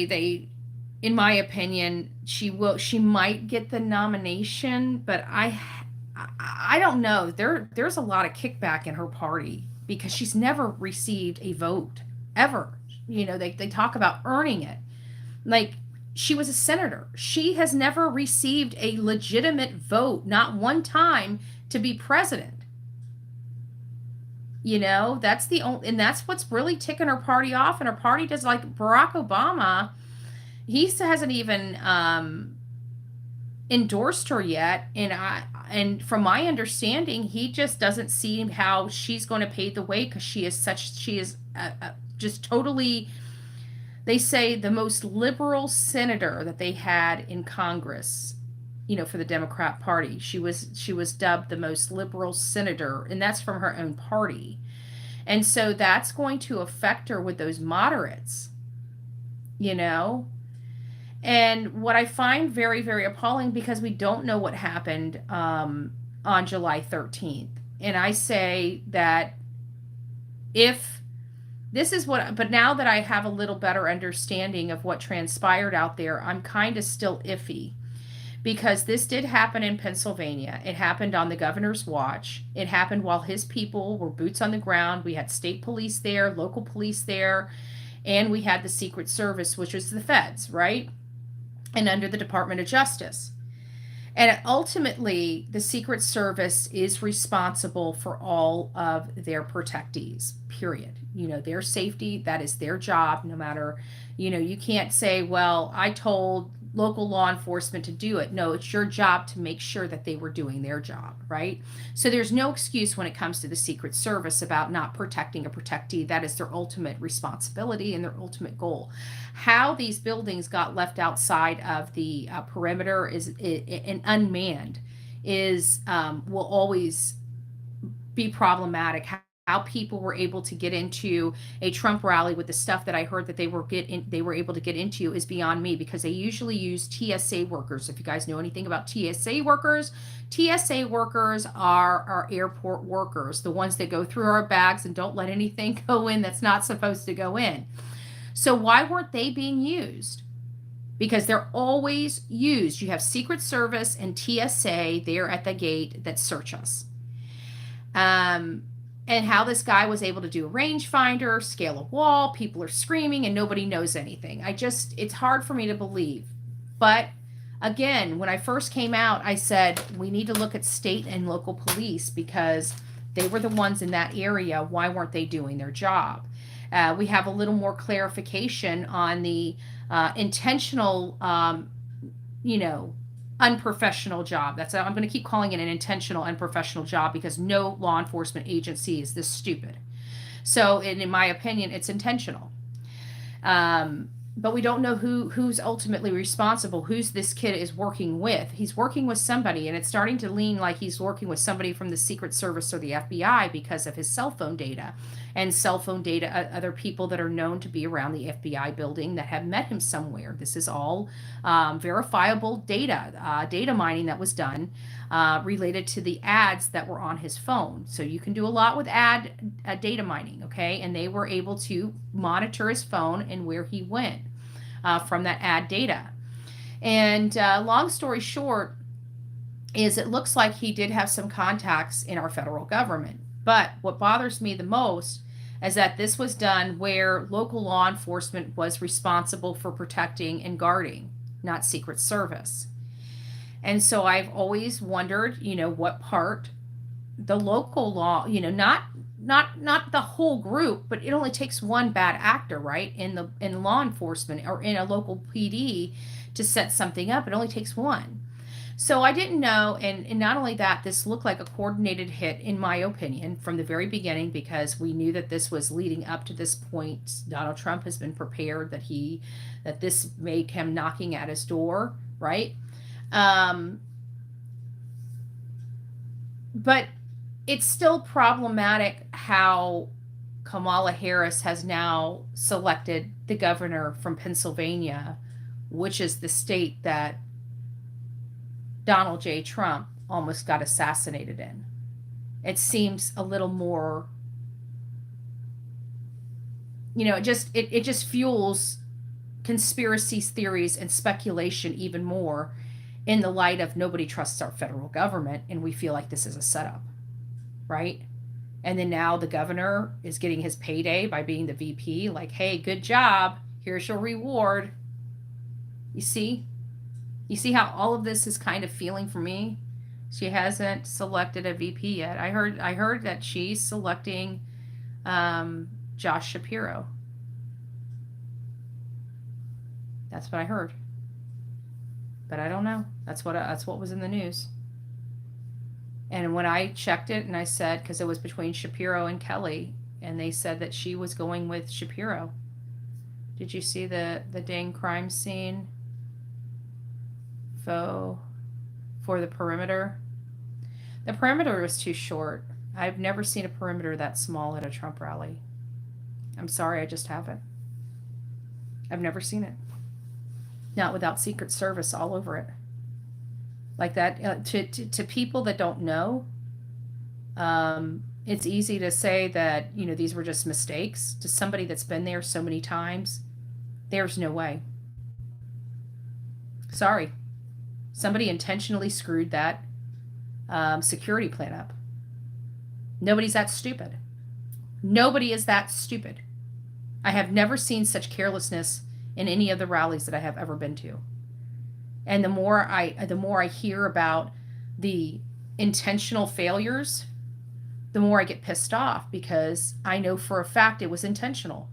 they, in my opinion, she might get the nomination, but I don't know. There's a lot of kickback in her party because she's never received a vote ever. They talk about earning it. Like, she was a senator. She has never received a legitimate vote, not one time, to be president. That's the only, and that's what's really ticking her party off. And her party does, like Barack Obama. He hasn't even endorsed her yet, and from my understanding, he just doesn't see how she's going to pave the way because she is just totally. They say the most liberal senator that they had in Congress, for the Democrat Party. She was dubbed the most liberal senator, and that's from her own party. And so that's going to affect her with those moderates, And what I find very, very appalling, because we don't know what happened on July 13th. And I say that but now that I have a little better understanding of what transpired out there, I'm kind of still iffy, because this did happen in Pennsylvania. It happened on the governor's watch. It happened while his people were boots on the ground. We had state police there, local police there, and we had the Secret Service, which was the feds, right? And under the Department of Justice. And ultimately, the Secret Service is responsible for all of their protectees, period. Their safety, that is their job, no matter, you can't say, well, I told local law enforcement to do it. No, it's your job to make sure that they were doing their job, right? So there's no excuse when it comes to the Secret Service about not protecting a protectee. That is their ultimate responsibility and their ultimate goal. How these buildings got left outside of the perimeter and unmanned will always be problematic. How people were able to get into a Trump rally with the stuff that I heard that they were able to get into is beyond me, because they usually use TSA workers. If you guys know anything about TSA workers are our airport workers, the ones that go through our bags and don't let anything go in that's not supposed to go in. So why weren't they being used? Because they're always used. You have Secret Service and TSA there at the gate that search us. And how this guy was able to do a rangefinder, scale a wall, people are screaming, and nobody knows anything. It's hard for me to believe. But again, when I first came out, I said, we need to look at state and local police, because they were the ones in that area. Why weren't they doing their job? We have a little more clarification on the intentional, unprofessional job. I'm going to keep calling it an intentional unprofessional job, because no law enforcement agency is this stupid. So in my opinion, it's intentional. But we don't know who's ultimately responsible, who's this kid is working with. He's working with somebody, and it's starting to lean like he's working with somebody from the Secret Service or the FBI because of his cell phone data. And cell phone data, other people that are known to be around the FBI building that have met him somewhere. This is all verifiable data mining that was done related to the ads that were on his phone. So you can do a lot with data mining, okay? And they were able to monitor his phone and where he went from that ad data. And long story short is, it looks like he did have some contacts in our federal government. But what bothers me the most, is that this was done where local law enforcement was responsible for protecting and guarding, not Secret Service. And so I've always wondered, what part the local law, not the whole group, but it only takes one bad actor, right? In law enforcement or in a local PD to set something up. It only takes one. So I didn't know, and not only that, this looked like a coordinated hit, in my opinion, from the very beginning, because we knew that this was leading up to this point. Donald Trump has been prepared that this may come knocking at his door, right? But it's still problematic how Kamala Harris has now selected the governor from Pennsylvania, which is the state that Donald J. Trump almost got assassinated in. It seems a little more, it just fuels conspiracy theories and speculation even more, in the light of nobody trusts our federal government, and we feel like this is a setup, right? And then now the governor is getting his payday by being the VP, like, hey, good job, here's your reward. You see how all of this is kind of feeling for me? She hasn't selected a VP yet. I heard that she's selecting Josh Shapiro. That's what I heard. But I don't know. That's what was in the news. And when I checked it, and I said, because it was between Shapiro and Kelly, and they said that she was going with Shapiro. Did you see the dang crime scene for the perimeter? The perimeter was too short. I've never seen a perimeter that small at a Trump rally. I'm sorry, I just haven't. I've never seen it. Not without Secret Service all over it. Like that, to people that don't know, it's easy to say that, these were just mistakes. To somebody that's been there so many times, there's no way. Sorry. Somebody intentionally screwed that security plan up. Nobody's that stupid. Nobody is that stupid. I have never seen such carelessness in any of the rallies that I have ever been to. And the more I hear about the intentional failures, the more I get pissed off, because I know for a fact it was intentional.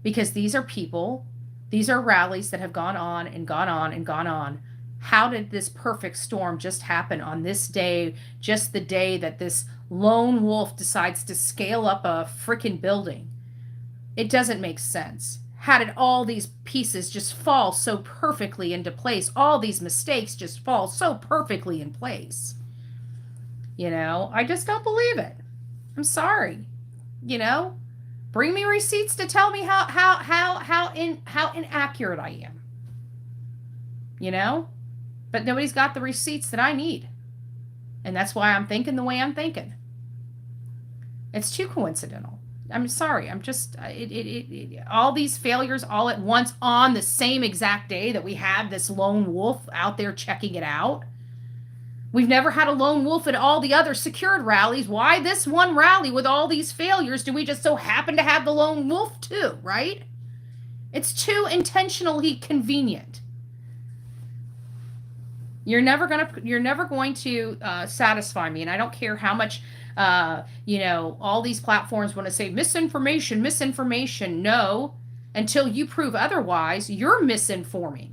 Because these are people, these are rallies that have gone on and gone on and gone on. How did this perfect storm just happen on this day, just the day that this lone wolf decides to scale up a freaking building? It doesn't make sense. How did all these pieces just fall so perfectly into place? All these mistakes just fall so perfectly in place. I just don't believe it. I'm sorry. Bring me receipts to tell me how inaccurate I am. But nobody's got the receipts that I need. And that's why I'm thinking the way I'm thinking. It's too coincidental. I'm sorry. I'm just, all these failures all at once on the same exact day that we had this lone wolf out there checking it out. We've never had a lone wolf at all the other secured rallies. Why this one rally with all these failures do we just so happen to have the lone wolf too, right? It's too intentionally convenient. You're never going to satisfy me, and I don't care how much all these platforms want to say misinformation. No, until you prove otherwise, you're misinforming.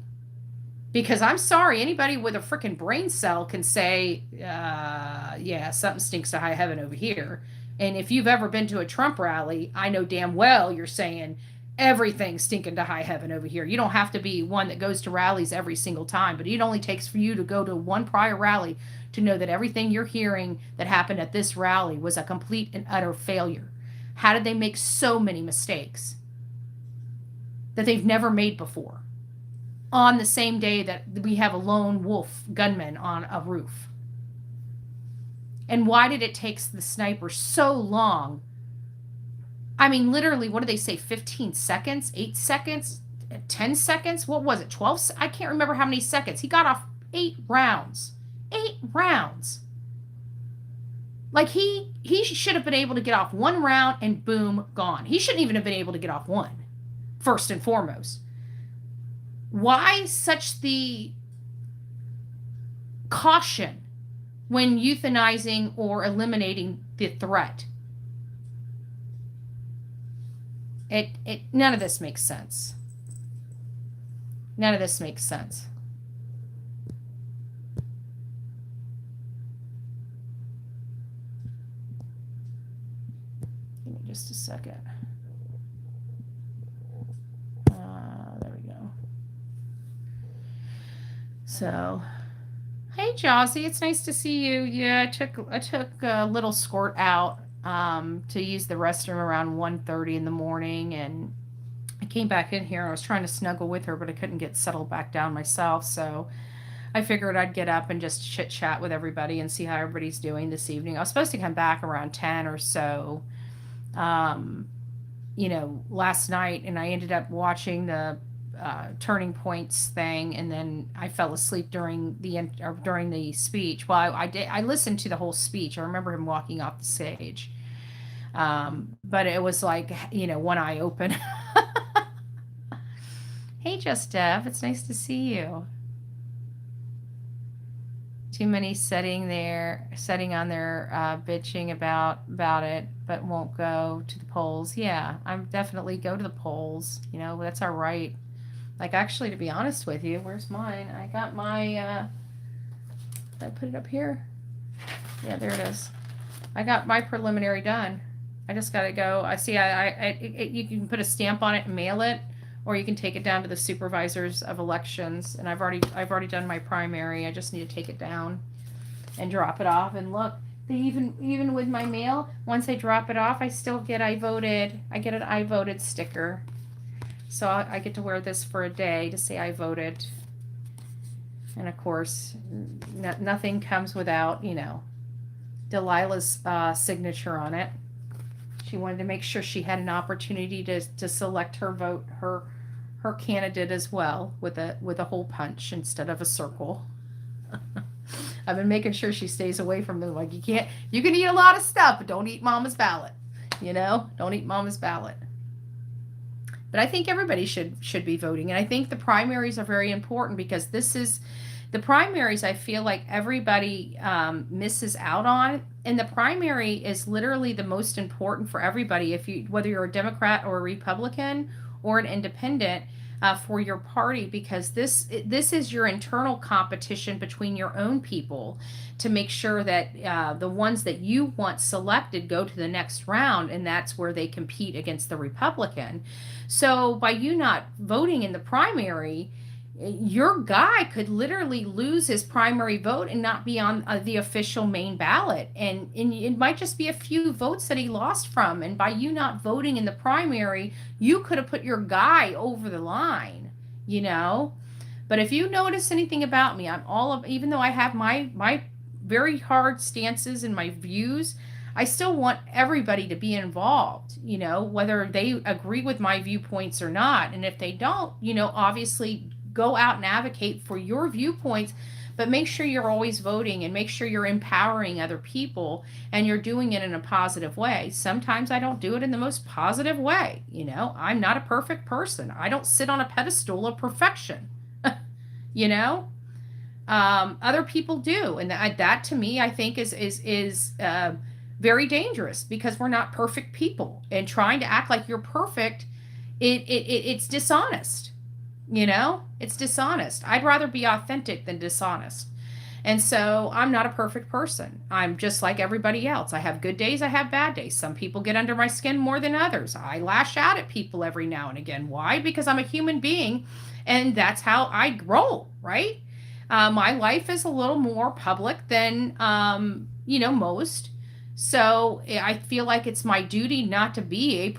Because I'm sorry, anybody with a freaking brain cell can say, yeah, something stinks to high heaven over here. And if you've ever been to a Trump rally, I know damn well you're saying everything's stinking to high heaven over here. You don't have to be one that goes to rallies every single time, but it only takes for you to go to one prior rally to know that everything you're hearing that happened at this rally was a complete and utter failure. How did they make so many mistakes that they've never made before on the same day that we have a lone wolf gunman on a roof? And why did it take the sniper so long? I mean, literally, what did they say? 15 seconds? 8 seconds? 10 seconds? What was it? 12? I can't remember how many seconds. He got off 8 rounds. 8 rounds. Like he should have been able to get off one round and boom, gone. He shouldn't even have been able to get off one, first and foremost. Why such the caution when euthanizing or eliminating the threat? It none of this makes sense. None of this makes sense. Give me just a second. There we go. So, hey Jossie, it's nice to see you. Yeah, I took a little squirt out to use the restroom around 1:30 in the morning, and I came back in here and I was trying to snuggle with her, but I couldn't get settled back down myself. So I figured I'd get up and just chit chat with everybody and see how everybody's doing this evening. I was supposed to come back around 10 or so, last night, and I ended up watching the Turning Points thing, and then I fell asleep during the speech. Well, I listened to the whole speech. I remember him walking off the stage, but it was like one eye open. Hey, Just Dev, it's nice to see you. Too many sitting on there bitching about it, but won't go to the polls. Yeah, I'm definitely go to the polls. That's our right. Like, actually, to be honest with you, where's mine? I got my, did I put it up here? Yeah, there it is. I got my preliminary done. I just got to go. I see, you can put a stamp on it and mail it, or you can take it down to the supervisors of elections. And I've already done my primary. I just need to take it down and drop it off. And look, they even with my mail, once I drop it off, I still get I get an I voted sticker. So I get to wear this for a day to say I voted. And of course, nothing comes without, Delilah's signature on it. She wanted to make sure she had an opportunity to select her vote, her candidate as well, with a hole punch instead of a circle. I've been making sure she stays away from them. Like, you can eat a lot of stuff, but don't eat mama's ballot. Don't eat mama's ballot. But I think everybody should be voting. And I think the primaries are very important, because the primaries I feel like everybody misses out on. And the primary is literally the most important for everybody, whether you're a Democrat or a Republican or an independent, for your party, because this is your internal competition between your own people to make sure that the ones that you want selected go to the next round, and that's where they compete against the Republican. So by you not voting in the primary, your guy could literally lose his primary vote and not be on the official main ballot. And it might just be a few votes that he lost from. And by you not voting in the primary, you could have put your guy over the line, But if you notice anything about me, even though I have my very hard stances and my views, I still want everybody to be involved, whether they agree with my viewpoints or not. And if they don't, obviously go out and advocate for your viewpoints, but make sure you're always voting and make sure you're empowering other people and you're doing it in a positive way. Sometimes I don't do it in the most positive way. I'm not a perfect person. I don't sit on a pedestal of perfection. Other people do. And that to me, I think is very dangerous, because we're not perfect people, and trying to act like you're perfect, it's dishonest. It's dishonest. I'd rather be authentic than dishonest. And so I'm not a perfect person. I'm just like everybody else. I have good days, I have bad days. Some people get under my skin more than others. I lash out at people every now and again. Why? Because I'm a human being, and that's how I roll, right? My life is a little more public than most. So I feel like it's my duty not to be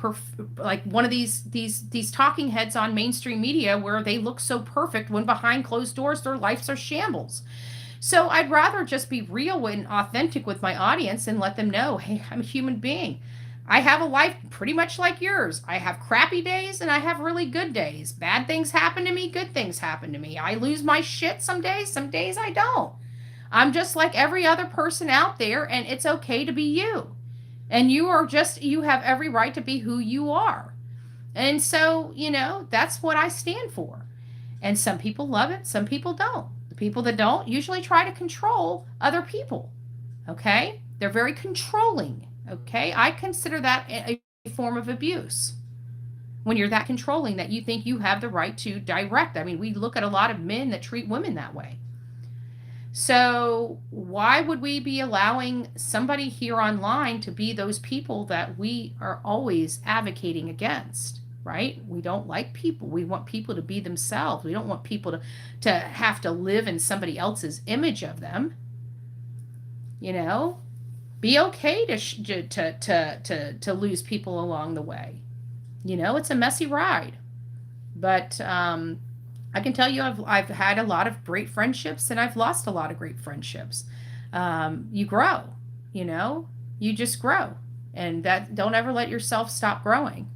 like one of these talking heads on mainstream media where they look so perfect when behind closed doors their lives are shambles. So I'd rather just be real and authentic with my audience and let them know, hey, I'm a human being. I have a life pretty much like yours. I have crappy days and I have really good days. Bad things happen to me, good things happen to me. I lose my shit some days I don't. I'm just like every other person out there, and it's okay to be you. And you have every right to be who you are. And so, that's what I stand for. And some people love it, some people don't. The people that don't usually try to control other people. Okay? They're very controlling. Okay? I consider that a form of abuse. When you're that controlling that you think you have the right to direct. I mean, we look at a lot of men that treat women that way. So, why would we be allowing somebody here online to be those people that we are always advocating against? Right? We don't like people. We want people to be themselves. We don't want people to have to live in somebody else's image of them. Be okay to lose people along the way. It's a messy ride, but I can tell you I've had a lot of great friendships, and I've lost a lot of great friendships. You grow, you just grow, and that don't ever let yourself stop growing.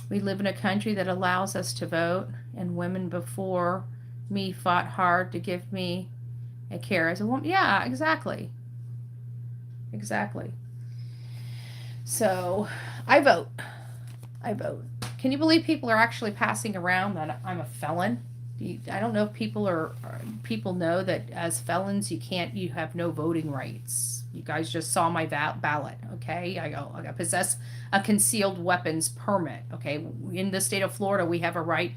We live in a country that allows us to vote, and women before me fought hard to give me a care as a woman. Yeah, exactly. Exactly. So I vote. I vote. Can you believe people are actually passing around that I'm a felon? I don't know if people know that as felons you have no voting rights. You guys just saw my ballot, okay? I possess a concealed weapons permit, okay? In the state of Florida, we have a right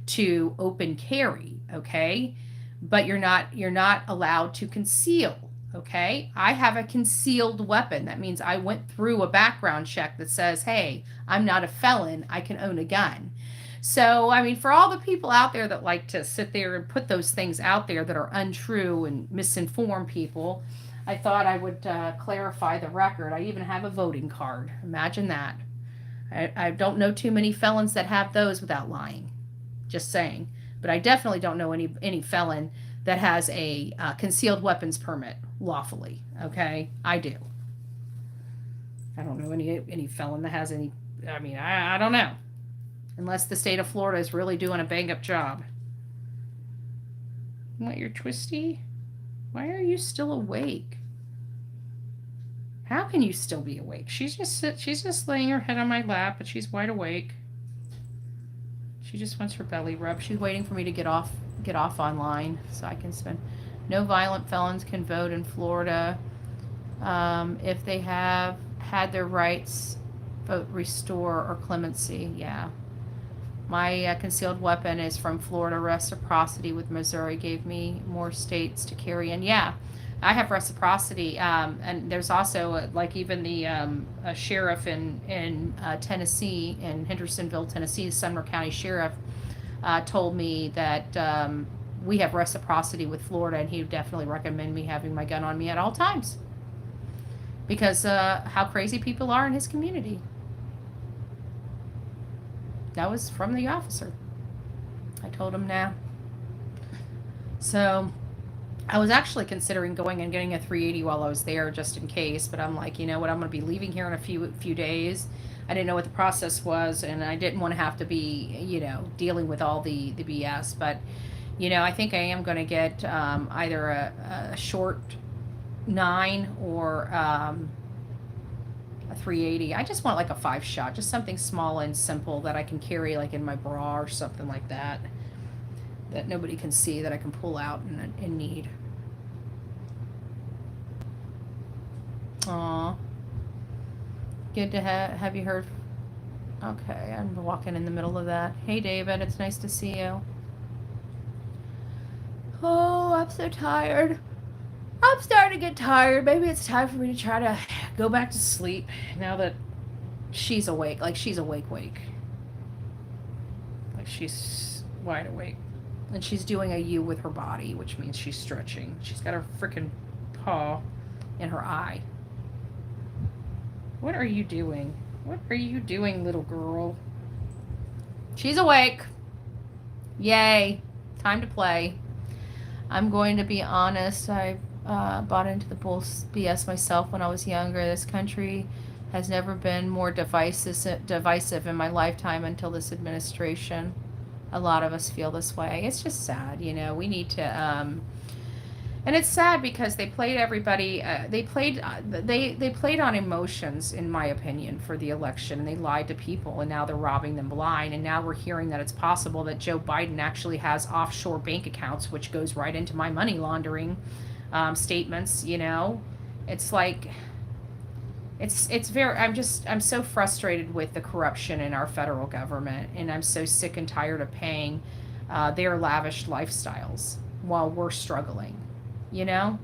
to open carry, okay? But you're not allowed to conceal. Okay, I have a concealed weapon. That means I went through a background check that says, hey, I'm not a felon. I can own a gun. So, I mean, for all the people out there that like to sit there and put those things out there that are untrue and misinform people, I thought I would clarify the record. I even have a voting card. Imagine that. I don't know too many felons that have those without lying. Just saying. But I definitely don't know any felon that has a concealed weapons permit lawfully. Okay, I do. I don't know any felon that has any. I mean, I don't know, unless the state of Florida is really doing a bang up job. What, you're twisty? Why are you still awake? How can you still be awake? She's just laying her head on my lap, but she's wide awake. She just wants her belly rubbed. She's waiting for me to get off online so I can spend. No violent felons can vote in Florida. If they have had their rights, vote restore or clemency. Yeah. My concealed weapon is from Florida. Reciprocity with Missouri gave me more states to carry in. Yeah, I have reciprocity. And there's also like even the a sheriff in Tennessee, in Hendersonville, Tennessee, the Sumner County Sheriff told me that we have reciprocity with Florida, and he would definitely recommend me having my gun on me at all times because how crazy people are in his community. That was from the officer. I told him now. So I was actually considering going and getting a 380 while I was there just in case, but I'm like, you know what, I'm going to be leaving here in a few days. I didn't know what the process was, and I didn't want to have to be, dealing with all the BS. But, I think I am going to get either a short 9 or a 380. I just want like a 5-shot, just something small and simple that I can carry like in my bra or something like that nobody can see, that I can pull out in need. Aw. Good to have you heard. Okay, I'm walking in the middle of that. Hey David, it's nice to see you. Oh, I'm so tired. I'm starting to get tired. Maybe it's time for me to try to go back to sleep now that she's awake. Like she's awake. Like she's wide awake. And she's doing a U with her body, which means she's stretching. She's got her freaking paw in her eye. What are you doing? What are you doing, little girl? She's awake. Yay. Time to play. I'm going to be honest. I bought into the bull BS myself when I was younger. This country has never been more divisive in my lifetime until this administration. A lot of us feel this way. It's just sad, we need to And it's sad because they played everybody. They played on emotions, in my opinion, for the election, and they lied to people, and now they're robbing them blind. And now we're hearing that it's possible that Joe Biden actually has offshore bank accounts, which goes right into my money laundering statements. You know, it's like it's very. I'm so frustrated with the corruption in our federal government, and I'm so sick and tired of paying their lavish lifestyles while we're struggling. You know,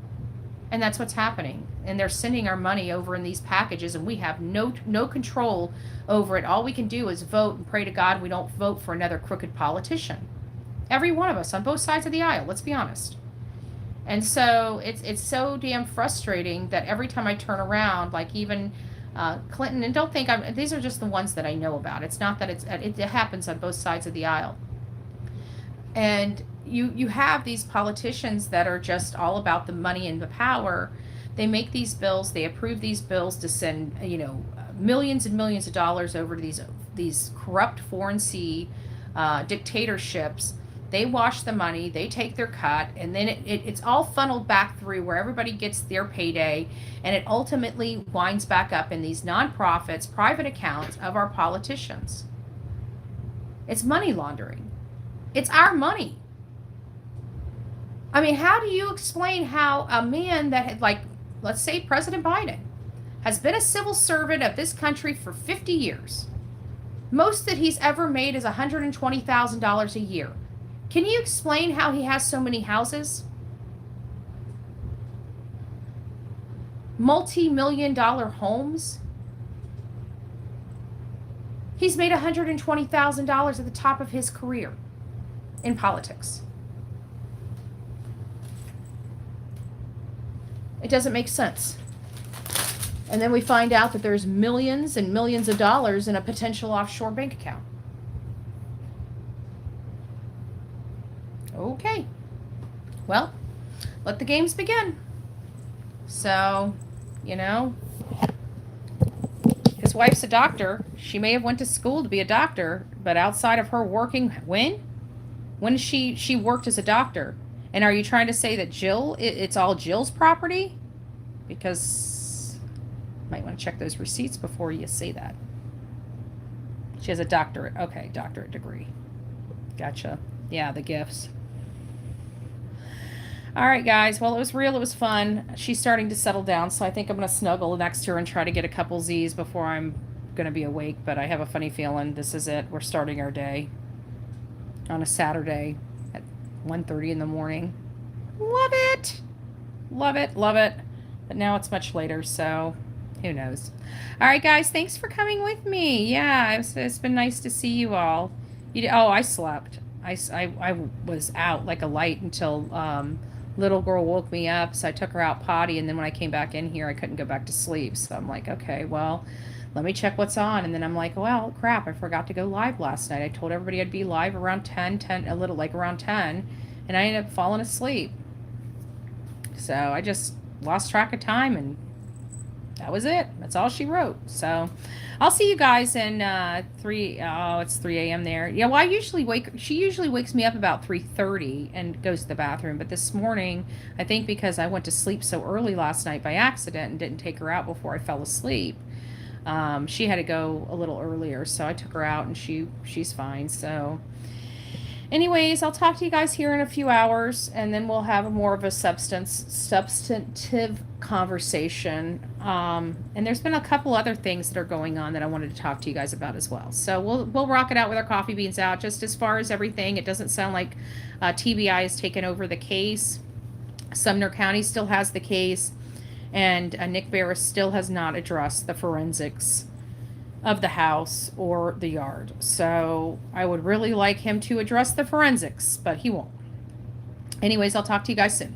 and that's what's happening. And they're sending our money over in these packages, and we have no control over it. All we can do is vote and pray to God we don't vote for another crooked politician. Every one of us on both sides of the aisle. Let's be honest. And so it's so damn frustrating that every time I turn around, like even Clinton, and don't think these are just the ones that I know about. It's not that it happens on both sides of the aisle. And you have these politicians that are just all about the money and the power. They make these bills, they approve these bills to send, millions and millions of dollars over to these corrupt foreign sea dictatorships. They wash the money, they take their cut, and then it's all funneled back through where everybody gets their payday, and it ultimately winds back up in these nonprofits, private accounts of our politicians. It's money laundering. It's our money. I mean, how do you explain how a man that had, like, let's say President Biden, has been a civil servant of this country for 50 years. Most that he's ever made is $120,000 a year. Can you explain how he has so many houses? Multi-million-dollar homes? He's made $120,000 at the top of his career in politics. It doesn't make sense. And then we find out that there's millions and millions of dollars in a potential offshore bank account. Okay. Well, let the games begin. So, his wife's a doctor. She may have went to school to be a doctor, but outside of her working, when she worked as a doctor? And are you trying to say that it's all Jill's property? Because you might want to check those receipts before you say that. She has a doctorate. Okay, doctorate degree. Gotcha. Yeah, the gifts. All right, guys. Well, it was real. It was fun. She's starting to settle down, so I think I'm going to snuggle next to her and try to get a couple Z's before I'm going to be awake. But I have a funny feeling this is it. We're starting our day on a Saturday at 1:30 in the morning. Love it. Love it. Love it. But now it's much later, so who knows. All right, guys. Thanks for coming with me. Yeah, it's been nice to see you all. I slept. I was out like a light until little girl woke me up, so I took her out potty, and then when I came back in here, I couldn't go back to sleep. So I'm like, okay, well, let me check what's on. And then I'm like, well, crap, I forgot to go live last night. I told everybody I'd be live around 10, a little like around 10, and I ended up falling asleep. So I just lost track of time, and that was it. That's all she wrote. So I'll see you guys in it's 3 a.m. there. Yeah, well, she usually wakes me up about 3:30 and goes to the bathroom. But this morning, I think because I went to sleep so early last night by accident and didn't take her out before I fell asleep, she had to go a little earlier. So I took her out, and she's fine. So anyways, I'll talk to you guys here in a few hours, and then we'll have more of a substantive conversation. And there's been a couple other things that are going on that I wanted to talk to you guys about as well. So we'll rock it out with our coffee beans out. Just as far as everything, it doesn't sound like TBI has taken over the case. Sumner County still has the case, and Nick Barris still has not addressed the forensics of the house or the yard. So I would really like him to address the forensics, but he won't. Anyways, I'll talk to you guys soon.